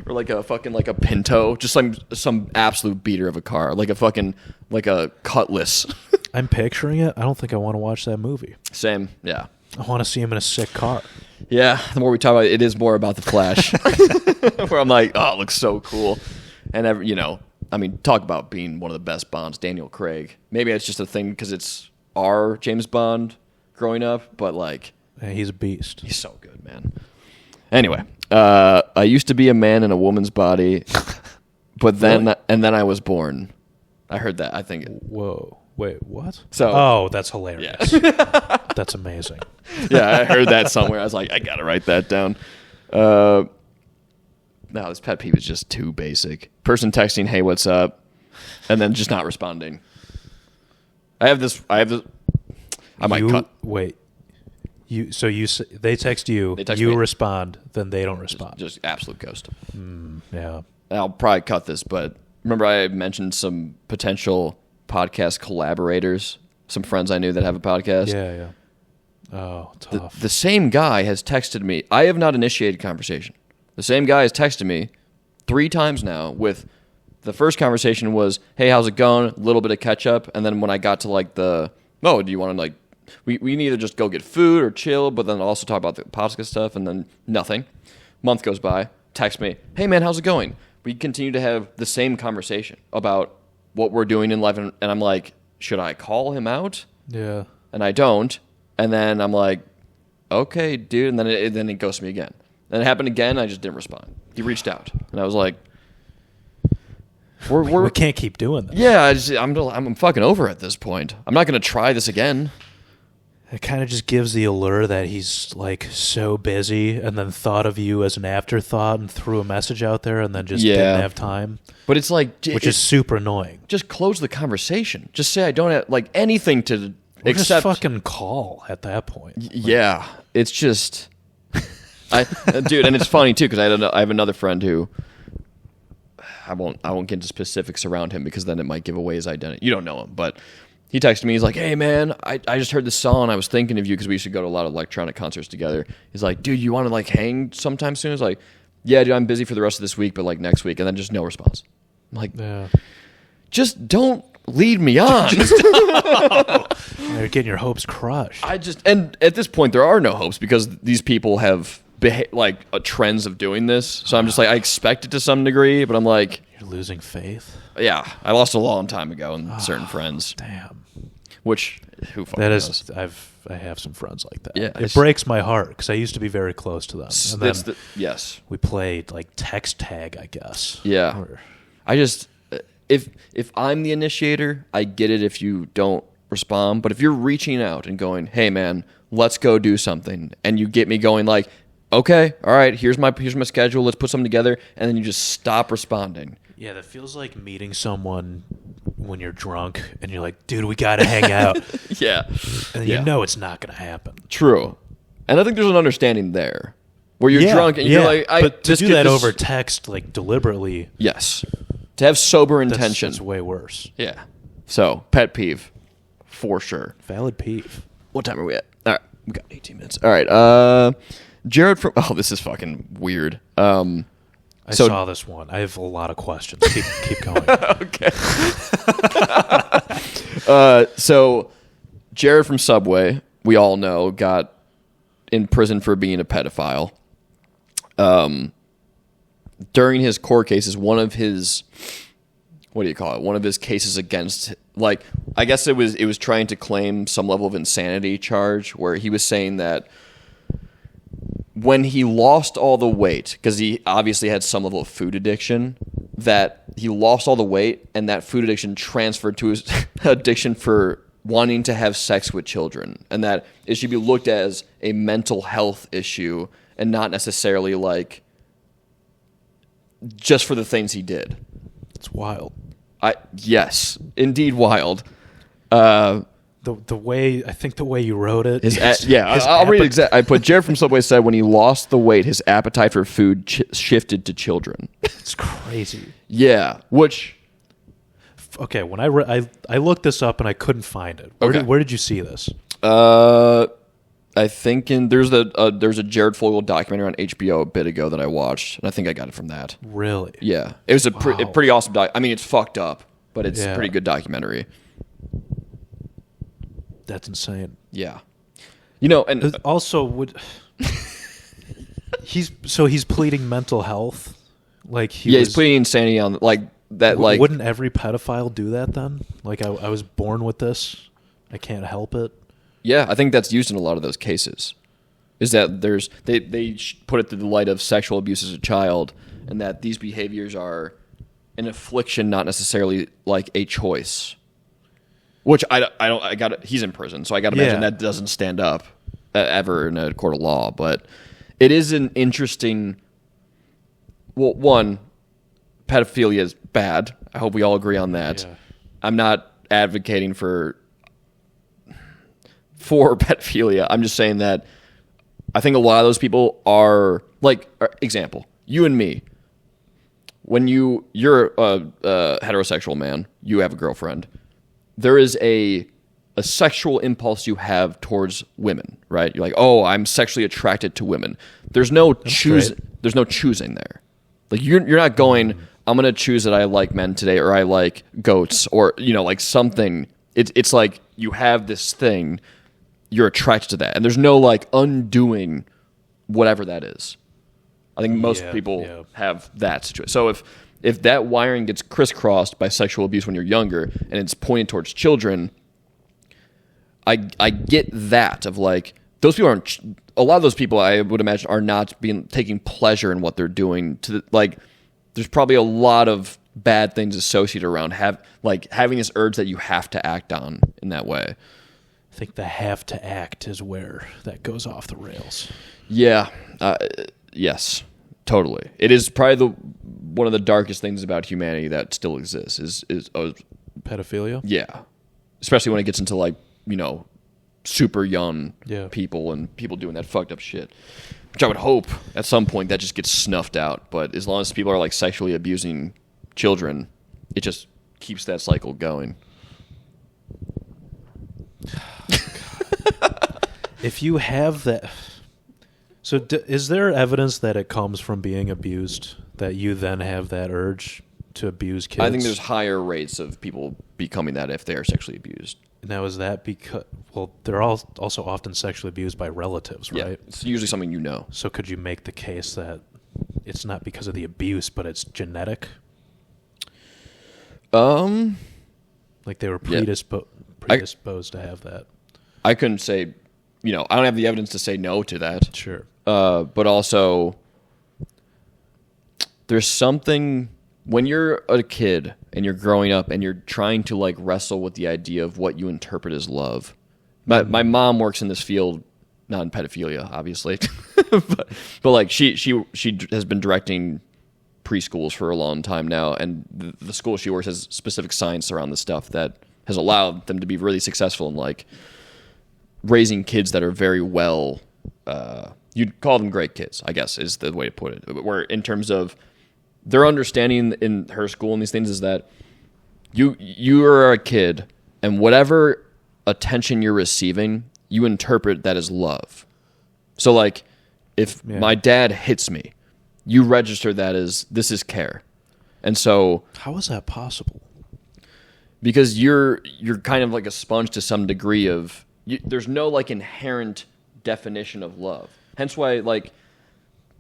Or like a fucking, like a Pinto. Just some absolute beater of a car. Like a fucking, like a Cutlass. I'm picturing it. I don't think I want to watch that movie. Same, yeah. I want to see him in a sick car. Yeah, the more we talk about it, it is more about the Flash. Where I'm like, oh, it looks so cool. And, I mean, talk about being one of the best Bonds, Daniel Craig. Maybe it's just a thing because it's our James Bond growing up, but like... Yeah, he's a beast. He's so good, man. Anyway, I used to be a man in a woman's body, but then I was born. I heard that. I think. Whoa! Wait, what? So, that's hilarious. Yeah. That's amazing. Yeah, I heard that somewhere. I was like, I gotta write that down. No, this pet peeve is just too basic. Person texting, "Hey, what's up?" and then just not responding. I have this. I might cut. Wait. They text you. They text you me. respond. Then they don't respond. Just absolute ghost. Yeah. I'll probably cut this, but remember I mentioned some potential podcast collaborators, some friends I knew that have a podcast. Yeah. Oh, tough. The same guy has texted me. I have not initiated conversation. The same guy has texted me 3 times now with the first conversation was, hey, how's it going? A little bit of catch up. And then when I got to like do you want to like, we can either just go get food or chill, but then also talk about the podcast stuff, and then nothing. Month goes by, text me, hey man, how's it going? We continue to have the same conversation about what we're doing in life. And I'm like, should I call him out? Yeah. And I don't. And then I'm like, okay, dude. And then it ghosts me again. And it happened again. I just didn't respond. He reached out, and I was like, we can't keep doing this. Yeah, I'm fucking over at this point. I'm not going to try this again. It kind of just gives the allure that he's like so busy, and then thought of you as an afterthought and threw a message out there, and then just didn't have time. But it's like, which is super annoying. Just close the conversation. Just say I don't have like anything to. Or just fucking call at that point. Yeah, it's just, dude, and it's funny too because I have another friend who I won't get into specifics around him because then it might give away his identity. You don't know him, but he texted me. He's like, hey man, I just heard this song. I was thinking of you because we used to go to a lot of electronic concerts together. He's like, dude, you want to like hang sometime soon? I was like, yeah, dude, I'm busy for the rest of this week, but like next week, and then just no response. I'm like, just don't lead me on. You're getting your hopes crushed. And at this point, there are no hopes because these people have trends of doing this. So I'm just like, I expect it to some degree, but I'm like, you're losing faith. Yeah, I lost a long time ago in certain friends. Damn. Which who fucking knows? I have some friends like that. Yeah, it breaks my heart because I used to be very close to them. And then yes, we played like text tag, I guess. Yeah, I just if I'm the initiator, I get it if you don't respond. But if you're reaching out and going, hey man, let's go do something, and you get me going like, okay, all right, here's my schedule, let's put something together, and then you just stop responding. Yeah, that feels like meeting someone when you're drunk and you're like, dude, we gotta hang out. Yeah. And you know it's not gonna happen. True. And I think there's an understanding there. Where you're drunk and you're like, but to do that over text, like deliberately. Yes. To have sober intention. That's way worse. Yeah. So, pet peeve. For sure. Valid peeve. What time are we at? All right. We got 18 minutes. All right. Jared from... Oh, this is fucking weird. I saw this one. I have a lot of questions. Keep going. Okay. So, Jared from Subway, we all know, got in prison for being a pedophile. During his court cases, one of his... What do you call it? One of his cases against... Like, I guess it was trying to claim some level of insanity charge where he was saying that when he lost all the weight, because he obviously had some level of food addiction, that he lost all the weight and that food addiction transferred to his addiction for wanting to have sex with children, and that it should be looked at as a mental health issue and not necessarily like just for the things he did. It's wild. Yes, indeed wild. The way you wrote it. I'll read it exactly. I put Jared from Subway said when he lost the weight, his appetite for food shifted to children. It's crazy. Yeah, which. Okay, when I looked this up and I couldn't find it. Where did you see this? I think there's a Jared Fogle documentary on HBO a bit ago that I watched, and I think I got it from that. Really? Yeah, it was a pretty awesome doc. I mean, it's fucked up, but it's a pretty good documentary. That's insane. Yeah, and also he's pleading mental health, like he's pleading insanity on like that. Like, wouldn't every pedophile do that then? Like, I was born with this, I can't help it. Yeah, I think that's used in a lot of those cases. Is that they put it to the light of sexual abuse as a child, and that these behaviors are an affliction, not necessarily like a choice. Which he's in prison, so I got to imagine that doesn't stand up ever in a court of law. But it is an interesting. Well, one, pedophilia is bad. I hope we all agree on that. Yeah. I'm not advocating for pedophilia. I'm just saying that I think a lot of those people are like, example, you and me. When you're a heterosexual man, you have a girlfriend. There is a sexual impulse you have towards women, right? You're like, oh, I'm sexually attracted to women. There's no There's no choosing there. Like you're not going, I'm gonna choose that I like men today, or I like goats, or like something. It's like you have this thing, you're attracted to that, and there's no like undoing whatever that is. I think most people have that situation. So if that wiring gets crisscrossed by sexual abuse when you're younger and it's pointed towards children, I get that of like those people aren't. A lot of those people I would imagine are not taking pleasure in what they're doing. There's probably a lot of bad things associated around having this urge that you have to act on in that way. I think the have to act is where that goes off the rails. Yeah. Yes, totally. It is probably one of the darkest things about humanity that still exists is pedophilia. Yeah, especially when it gets into like super young people and people doing that fucked up shit. Which I would hope at some point that just gets snuffed out. But as long as people are like sexually abusing children, it just keeps that cycle going. If you have that. So is there evidence that it comes from being abused, that you then have that urge to abuse kids? I think there's higher rates of people becoming that if they are sexually abused. Now, is that because, they're also often sexually abused by relatives, right? Yeah, it's usually something you know. So could you make the case that it's not because of the abuse, but it's genetic? Like they were predisposed to have that. I couldn't say, I don't have the evidence to say no to that. Sure. But also, there's something when you're a kid and you're growing up and you're trying to like wrestle with the idea of what you interpret as love. My mom works in this field, not in pedophilia, obviously, but like she has been directing preschools for a long time now, and the school she works has specific science around the stuff that has allowed them to be really successful in like raising kids that are very well. You'd call them great kids, I guess, is the way to put it. Where in terms of their understanding in her school and these things is that you are a kid, and whatever attention you're receiving, you interpret that as love. So like, if my dad hits me, you register that as this is care. And so how is that possible? Because you're kind of like a sponge to some degree of there's no like inherent definition of love. Hence why like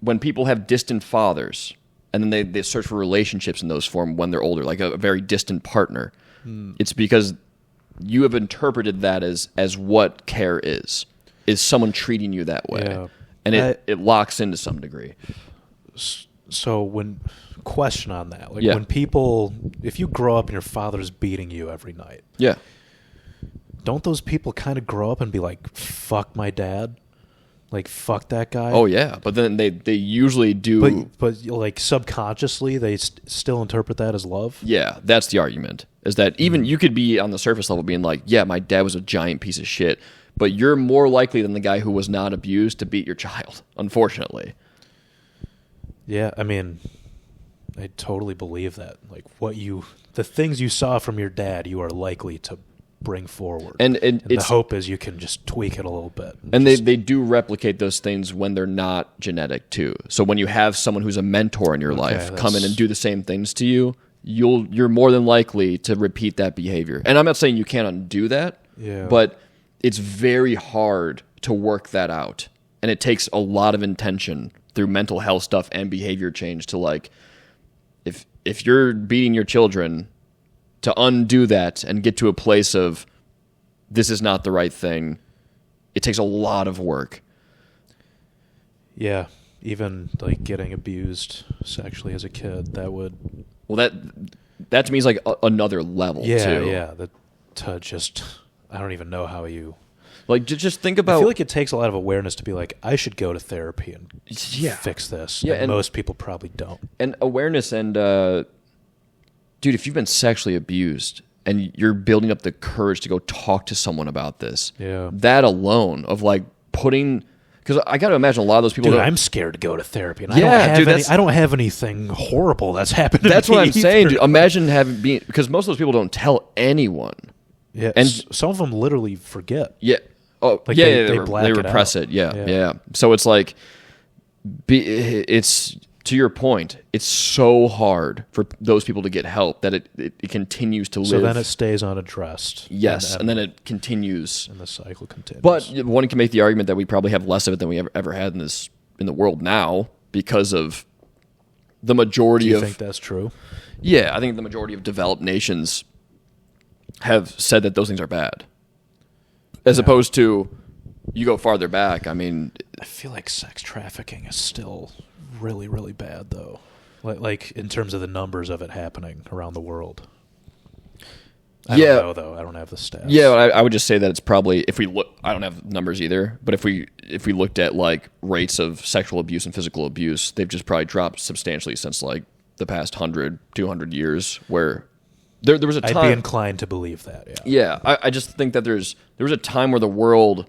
when people have distant fathers and then they search for relationships in those form when they're older, like a very distant partner, it's because you have interpreted that as what care is someone treating you that way. Yeah. And it locks into some degree. So question on that, like when people, if you grow up and your father's beating you every night, don't those people kind of grow up and be like, fuck my dad? Like, fuck that guy? Oh, yeah. But then they usually do. But like, subconsciously, they still interpret that as love? Yeah, that's the argument. Is that even you could be on the surface level being like, yeah, my dad was a giant piece of shit. But you're more likely than the guy who was not abused to beat your child, unfortunately. Yeah, I mean, I totally believe that. Like, the things you saw from your dad, you are likely to bring forward. And the hope is you can just tweak it a little bit. And they do replicate those things when they're not genetic too. So when you have someone who's a mentor in your life come in and do the same things to you, you're more than likely to repeat that behavior. And I'm not saying you can't undo that, but it's very hard to work that out. And it takes a lot of intention through mental health stuff and behavior change to like, if you're beating your children, to undo that and get to a place of this is not the right thing, it takes a lot of work. Yeah, even like getting abused sexually as a kid, that would... Well, that to me is like another level, too. Yeah, I don't even know how you... Like, just think about... I feel like it takes a lot of awareness to be like, I should go to therapy and fix this. Yeah, and most people probably don't. And awareness and... to dude, if you've been sexually abused and you're building up the courage to go talk to someone about this, that alone of like putting, because I got to imagine a lot of those people. Dude, I'm scared to go to therapy, and yeah, I don't have anything horrible that's happened. That's to me what I'm either. saying, dude. Imagine because most of those people don't tell anyone. Yeah, and some of them literally forget. Yeah. Oh, like yeah. They repress it. Yeah. So it's like, it's to your point. It's so hard for those people to get help that it continues to live. So then it stays unaddressed. Yes, and then it continues, and the cycle continues. But one can make the argument that we probably have less of it than we ever had in the world now because of the majority of. Do you think that's true? Yeah, I think the majority of developed nations have said that those things are bad. As opposed to, you go farther back, I mean... I feel like sex trafficking is still really, really bad, though. Like in terms of the numbers of it happening around the world. I don't know, though. I don't have the stats. Yeah, I would just say that it's probably, if we look... I don't have numbers either, but if we looked at, like, rates of sexual abuse and physical abuse, they've just probably dropped substantially since, like, the past 100, 200 years, where... There was a time... I'd be inclined to believe that, yeah. Yeah, I just think that there was a time where the world,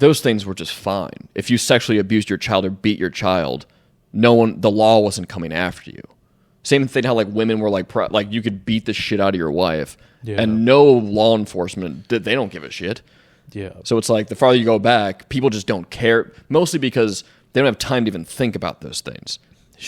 those things were just fine. If you sexually abused your child or beat your child, the law wasn't coming after you. Same thing how like women were like you could beat the shit out of your wife, and no law enforcement, they don't give a shit. Yeah. So it's like the farther you go back, people just don't care, mostly because they don't have time to even think about those things.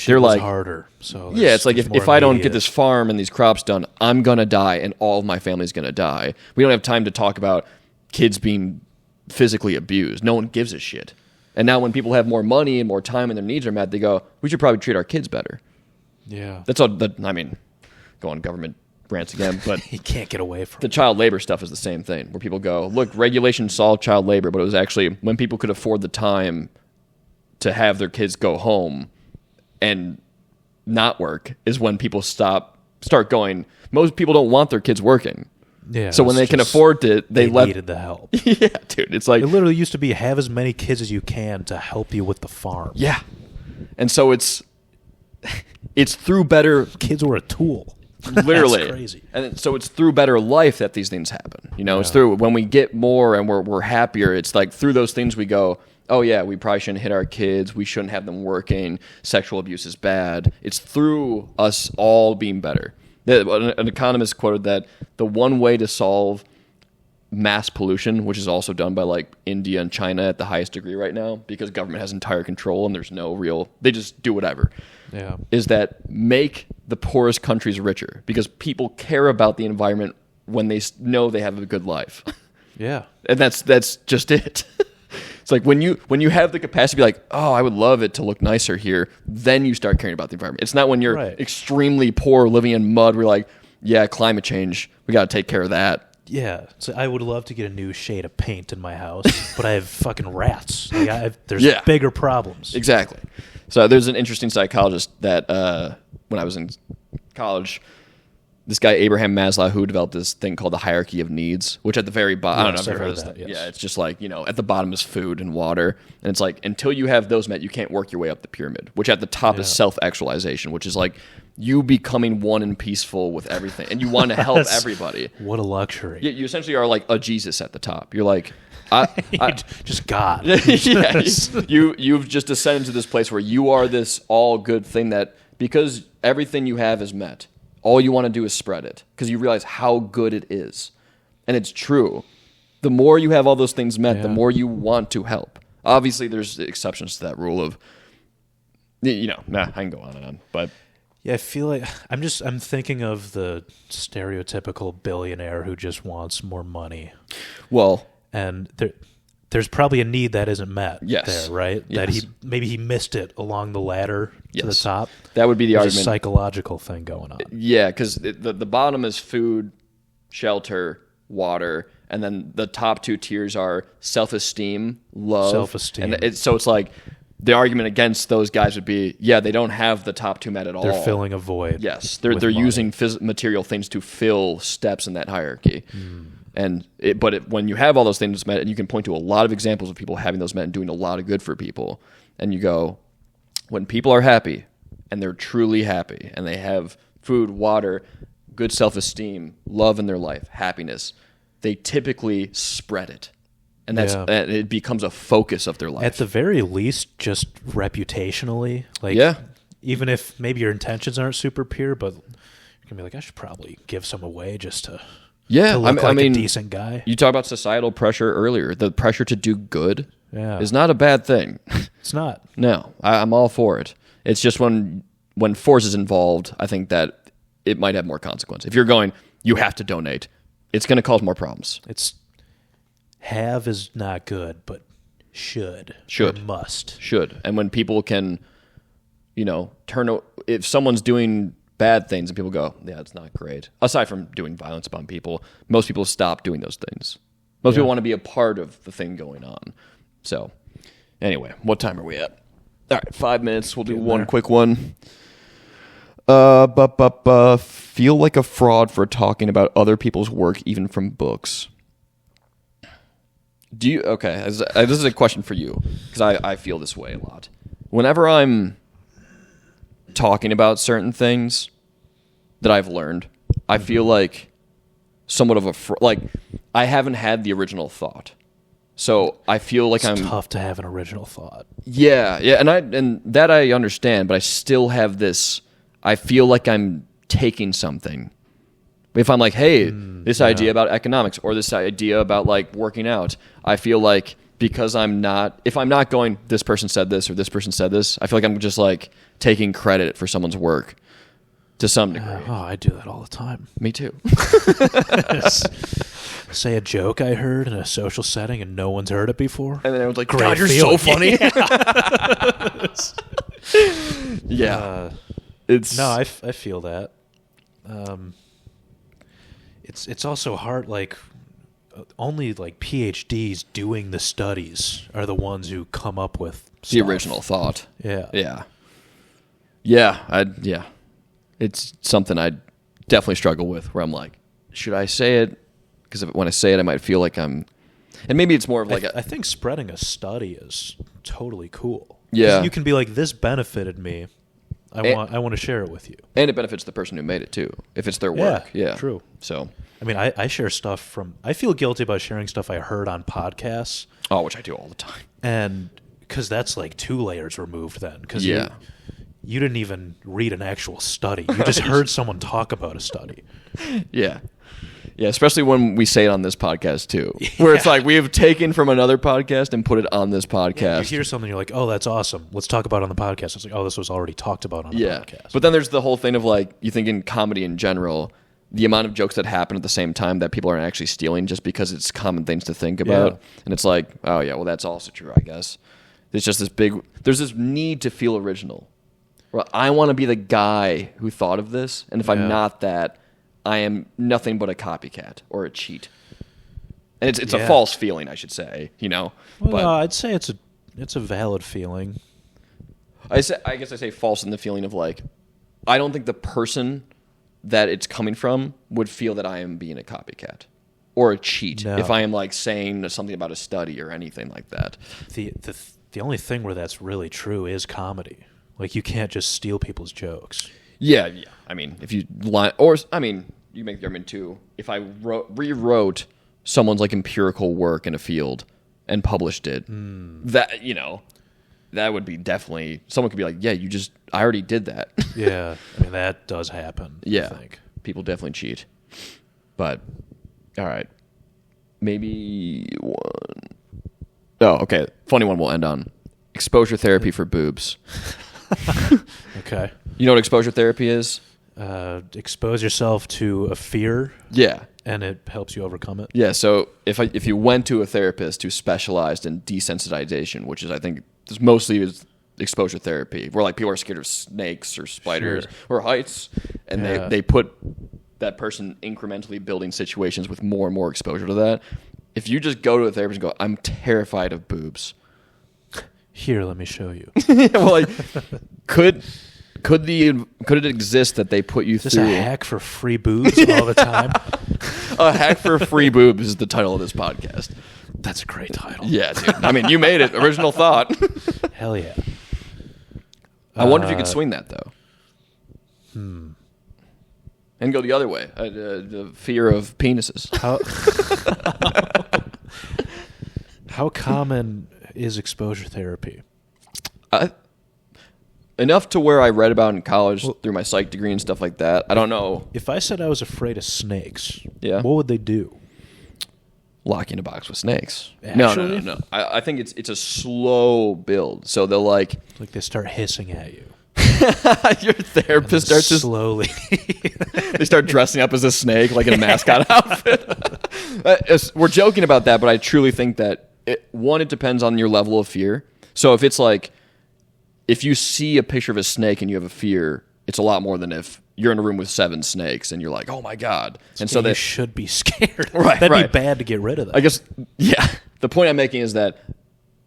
They're like harder. So yeah, it's like if I don't get this farm and these crops done, I'm gonna die, and all of my family's gonna die. We don't have time to talk about kids being physically abused. No one gives a shit. And now when people have more money and more time and their needs are met, they go, we should probably treat our kids better. Yeah, that's all. I mean, go on government rants again, but you can't get away from the child labor stuff is the same thing, where people go, look, regulation solved child labor, but it was actually when people could afford the time to have their kids go home and not work is when people start going. Most people don't want their kids working. Yeah. So when they can afford it, they needed the help. Yeah, dude. It's like it literally used to be have as many kids as you can to help you with the farm. Yeah. And so it's through better kids were a tool. Literally. That's crazy. And so it's through better life that these things happen. You know, it's through when we get more and we're happier, it's like through those things we go, oh yeah, we probably shouldn't hit our kids. We shouldn't have them working. Sexual abuse is bad. It's through us all being better. An economist quoted that the one way to solve mass pollution, which is also done by like India and China at the highest degree right now, because government has entire control and there's no they just do whatever. Yeah. Is that make the poorest countries richer, because people care about the environment when they know they have a good life. Yeah. And that's just it. It's like when you have the capacity to be like, oh, I would love it to look nicer here, then you start caring about the environment. It's not when you're extremely poor living in mud where you're like, yeah, climate change, we got to take care of that. Yeah, so I would love to get a new shade of paint in my house, but I have fucking rats. Like there's bigger problems. Exactly. So there's an interesting psychologist that when I was in college, this guy Abraham Maslow, who developed this thing called the hierarchy of needs, which at the very bottom, I don't know if you've heard of that. Yes. Yeah, it's just like, at the bottom is food and water, and it's like until you have those met, you can't work your way up the pyramid. Which at the top is self-actualization, which is like you becoming one and peaceful with everything, and you want to help everybody. What a luxury! You essentially are like a Jesus at the top. You're like, just God. Yeah, you've just ascended to this place where you are this all good thing that because everything you have is met. All you want to do is spread it because you realize how good it is. And it's true. The more you have all those things met, the more you want to help. Obviously, there's exceptions to that rule of, I can go on and on. But yeah, I feel like I'm thinking of the stereotypical billionaire who just wants more money. Well, and there's probably a need that isn't met there, right? Yes. That he missed it along the ladder to the top. That would be the argument. There's a psychological thing going on. Yeah, because the bottom is food, shelter, water, and then the top two tiers are self-esteem, love. Self-esteem. And so it's like the argument against those guys would be, they don't have the top two met at all. They're filling a void. Yes, they're using material things to fill steps in that hierarchy. And when you have all those things met, and you can point to a lot of examples of people having those met and doing a lot of good for people, and you go, when people are happy, and they're truly happy, and they have food, water, good self-esteem, love in their life, happiness, they typically spread it. And it becomes a focus of their life. At the very least, just reputationally. Like, even if maybe your intentions aren't super pure, but you're going to be like, I should probably give some away just to look like a decent guy. You talked about societal pressure earlier. The pressure to do good is not a bad thing. It's not. No, I'm all for it. It's just when force is involved, I think that it might have more consequence. If you're going, you have to donate, it's going to cause more problems. Have is not good, but should. Must. Should. And when people can, if someone's doing bad things and people go, yeah, it's not great. Aside from doing violence upon people, most people stop doing those things. Most people want to be a part of the thing going on. So, anyway, what time are we at? All right, 5 minutes. We'll do one quick one. Feel like a fraud for talking about other people's work, even from books. This is a question for you, because I feel this way a lot. Whenever I'm talking about certain things that I've learned, I feel like somewhat of a I haven't had the original thought. So I feel like it's tough to have an original thought. Yeah, and that I understand, but I still have this. I feel like I'm taking something. If I'm like, hey, this idea about economics or this idea about like working out, I feel like because if I'm not going, this person said this or this person said this, I feel like I'm just like taking credit for someone's work to some degree. I do that all the time. Me too. Say a joke I heard in a social setting and no one's heard it before. And then I was like, God, you're so funny. Yeah. I feel that. It's also hard, like, only like PhDs doing the studies are the ones who come up with stuff. The original thought. Yeah. It's something I definitely struggle with, where I'm like, should I say it? Because when I say it, I might feel like I'm, and maybe it's more of like I think spreading a study is totally cool. Yeah, you can be like, this benefited me. I want to share it with you. And it benefits the person who made it too, if it's their work. Yeah, true. So, I mean, I share stuff I feel guilty about sharing stuff I heard on podcasts. Oh, which I do all the time. And because that's like 2 layers removed then. Because you didn't even read an actual study. You just heard someone talk about a study. Yeah. Yeah, especially when we say it on this podcast too, where it's like we have taken from another podcast and put it on this podcast. Yeah, you hear something, you're like, oh, that's awesome. Let's talk about it on the podcast. It's like, oh, this was already talked about on the podcast. But then there's the whole thing of like, you think in comedy in general, the amount of jokes that happen at the same time that people aren't actually stealing just because it's common things to think about. Yeah. And it's like, oh yeah, well, that's also true, I guess. There's just there's this need to feel original. Well, I want to be the guy who thought of this, and if I'm not that, I am nothing but a copycat or a cheat. And it's a false feeling, I should say, Well, but I'd say it's a valid feeling. I guess I say false in the feeling of like, I don't think the person that it's coming from would feel that I am being a copycat or a cheat if I am like saying something about a study or anything like that. The only thing where that's really true is comedy. Like, you can't just steal people's jokes. Yeah. I mean, if you lie, or I mean, you make the argument too. If I rewrote someone's like empirical work in a field and published it, that that would be definitely, someone could be like, yeah, I already did that. Yeah, I mean, that does happen. Yeah, I think people definitely cheat. But all right, maybe one. Oh, okay. Funny one. We'll end on exposure therapy for boobs. Okay. You know what exposure therapy is? Expose yourself to a fear. Yeah. And it helps you overcome it. Yeah. So if you went to a therapist who specialized in desensitization, which is, I think, mostly is exposure therapy, where like people are scared of snakes or spiders or heights, and they put that person incrementally building situations with more and more exposure to that. If you just go to a therapist and go, I'm terrified of boobs. Here, let me show you. Well, like, could it exist that they put you through? Is this a hack for free boobs all the time? A hack for free boobs is the title of this podcast. That's a great title. Yeah, dude. I mean, you made it. Original thought. Hell yeah. I wonder if you could swing that, though. And go the other way. The fear of penises. How common is exposure therapy? Enough to where I read about in college through my psych degree and stuff like that. I don't know. If I said I was afraid of snakes, yeah, what would they do? Lock you in a box with snakes. Actually? No. I think it's a slow build. So they'll like they start hissing at you. Your therapist starts to slowly. They start dressing up as a snake, like in a mascot outfit. We're joking about that, but I truly think that it depends on your level of fear. So if it's like, if you see a picture of a snake and you have a fear, it's a lot more than if you're in a room with 7 snakes and you're like, oh my God. And so you should be scared. Right, That'd be bad to get rid of that. I guess, yeah. The point I'm making is that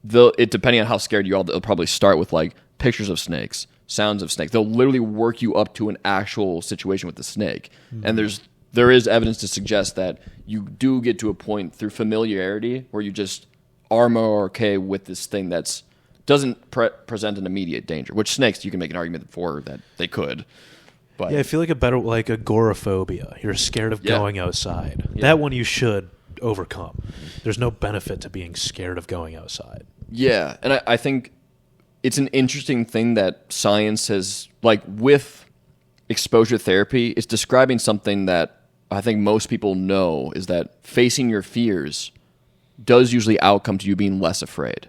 depending on how scared you are, they'll probably start with like pictures of snakes, sounds of snakes. They'll literally work you up to an actual situation with the snake. Mm-hmm. And there is evidence to suggest that you do get to a point through familiarity where you just are more okay with this thing that's doesn't present an immediate danger, which snakes you can make an argument for that they could. But yeah, I feel like like agoraphobia. You're scared of going outside. Yeah. That one you should overcome. There's no benefit to being scared of going outside. Yeah, and I think it's an interesting thing that science has, like with exposure therapy, it's describing something that I think most people know, is that facing your fears does usually outcome to you being less afraid.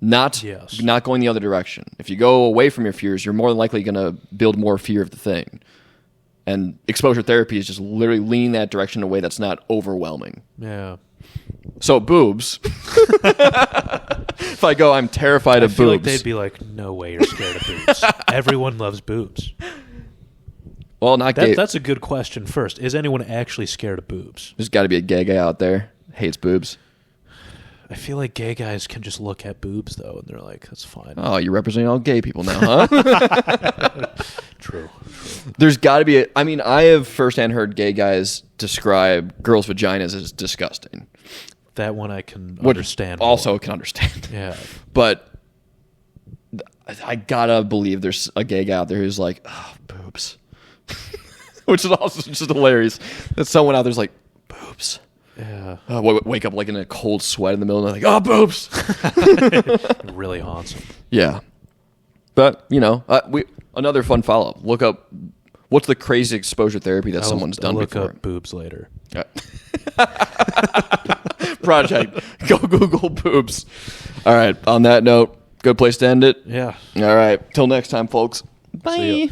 Not going the other direction. If you go away from your fears, you're more than likely going to build more fear of the thing. And exposure therapy is just literally leaning that direction in a way that's not overwhelming. Yeah. So boobs. If I go, I'm terrified of boobs. I feel like they'd be like, no way you're scared of boobs. Everyone loves boobs. Well, not gay. That's a good question first. Is anyone actually scared of boobs? There's got to be a gay guy out there hates boobs. I feel like gay guys can just look at boobs, though, and they're like, that's fine. Oh, you're representing all gay people now, huh? True. There's got to be I have firsthand heard gay guys describe girls' vaginas as disgusting. That one I can understand. Also can understand. Yeah. But I gotta believe there's a gay guy out there who's like, oh, boobs. Which is also just hilarious. That someone out there's like, boobs. Yeah. Wake up like in a cold sweat in the middle of the night, like, oh, boobs. It really haunts them. Yeah. But, another fun follow-up. Look up, what's the crazy exposure therapy that someone's done before? Look up boobs later. Project. Go Google boobs. All right. On that note, good place to end it. Yeah. All right. Till next time, folks. Bye.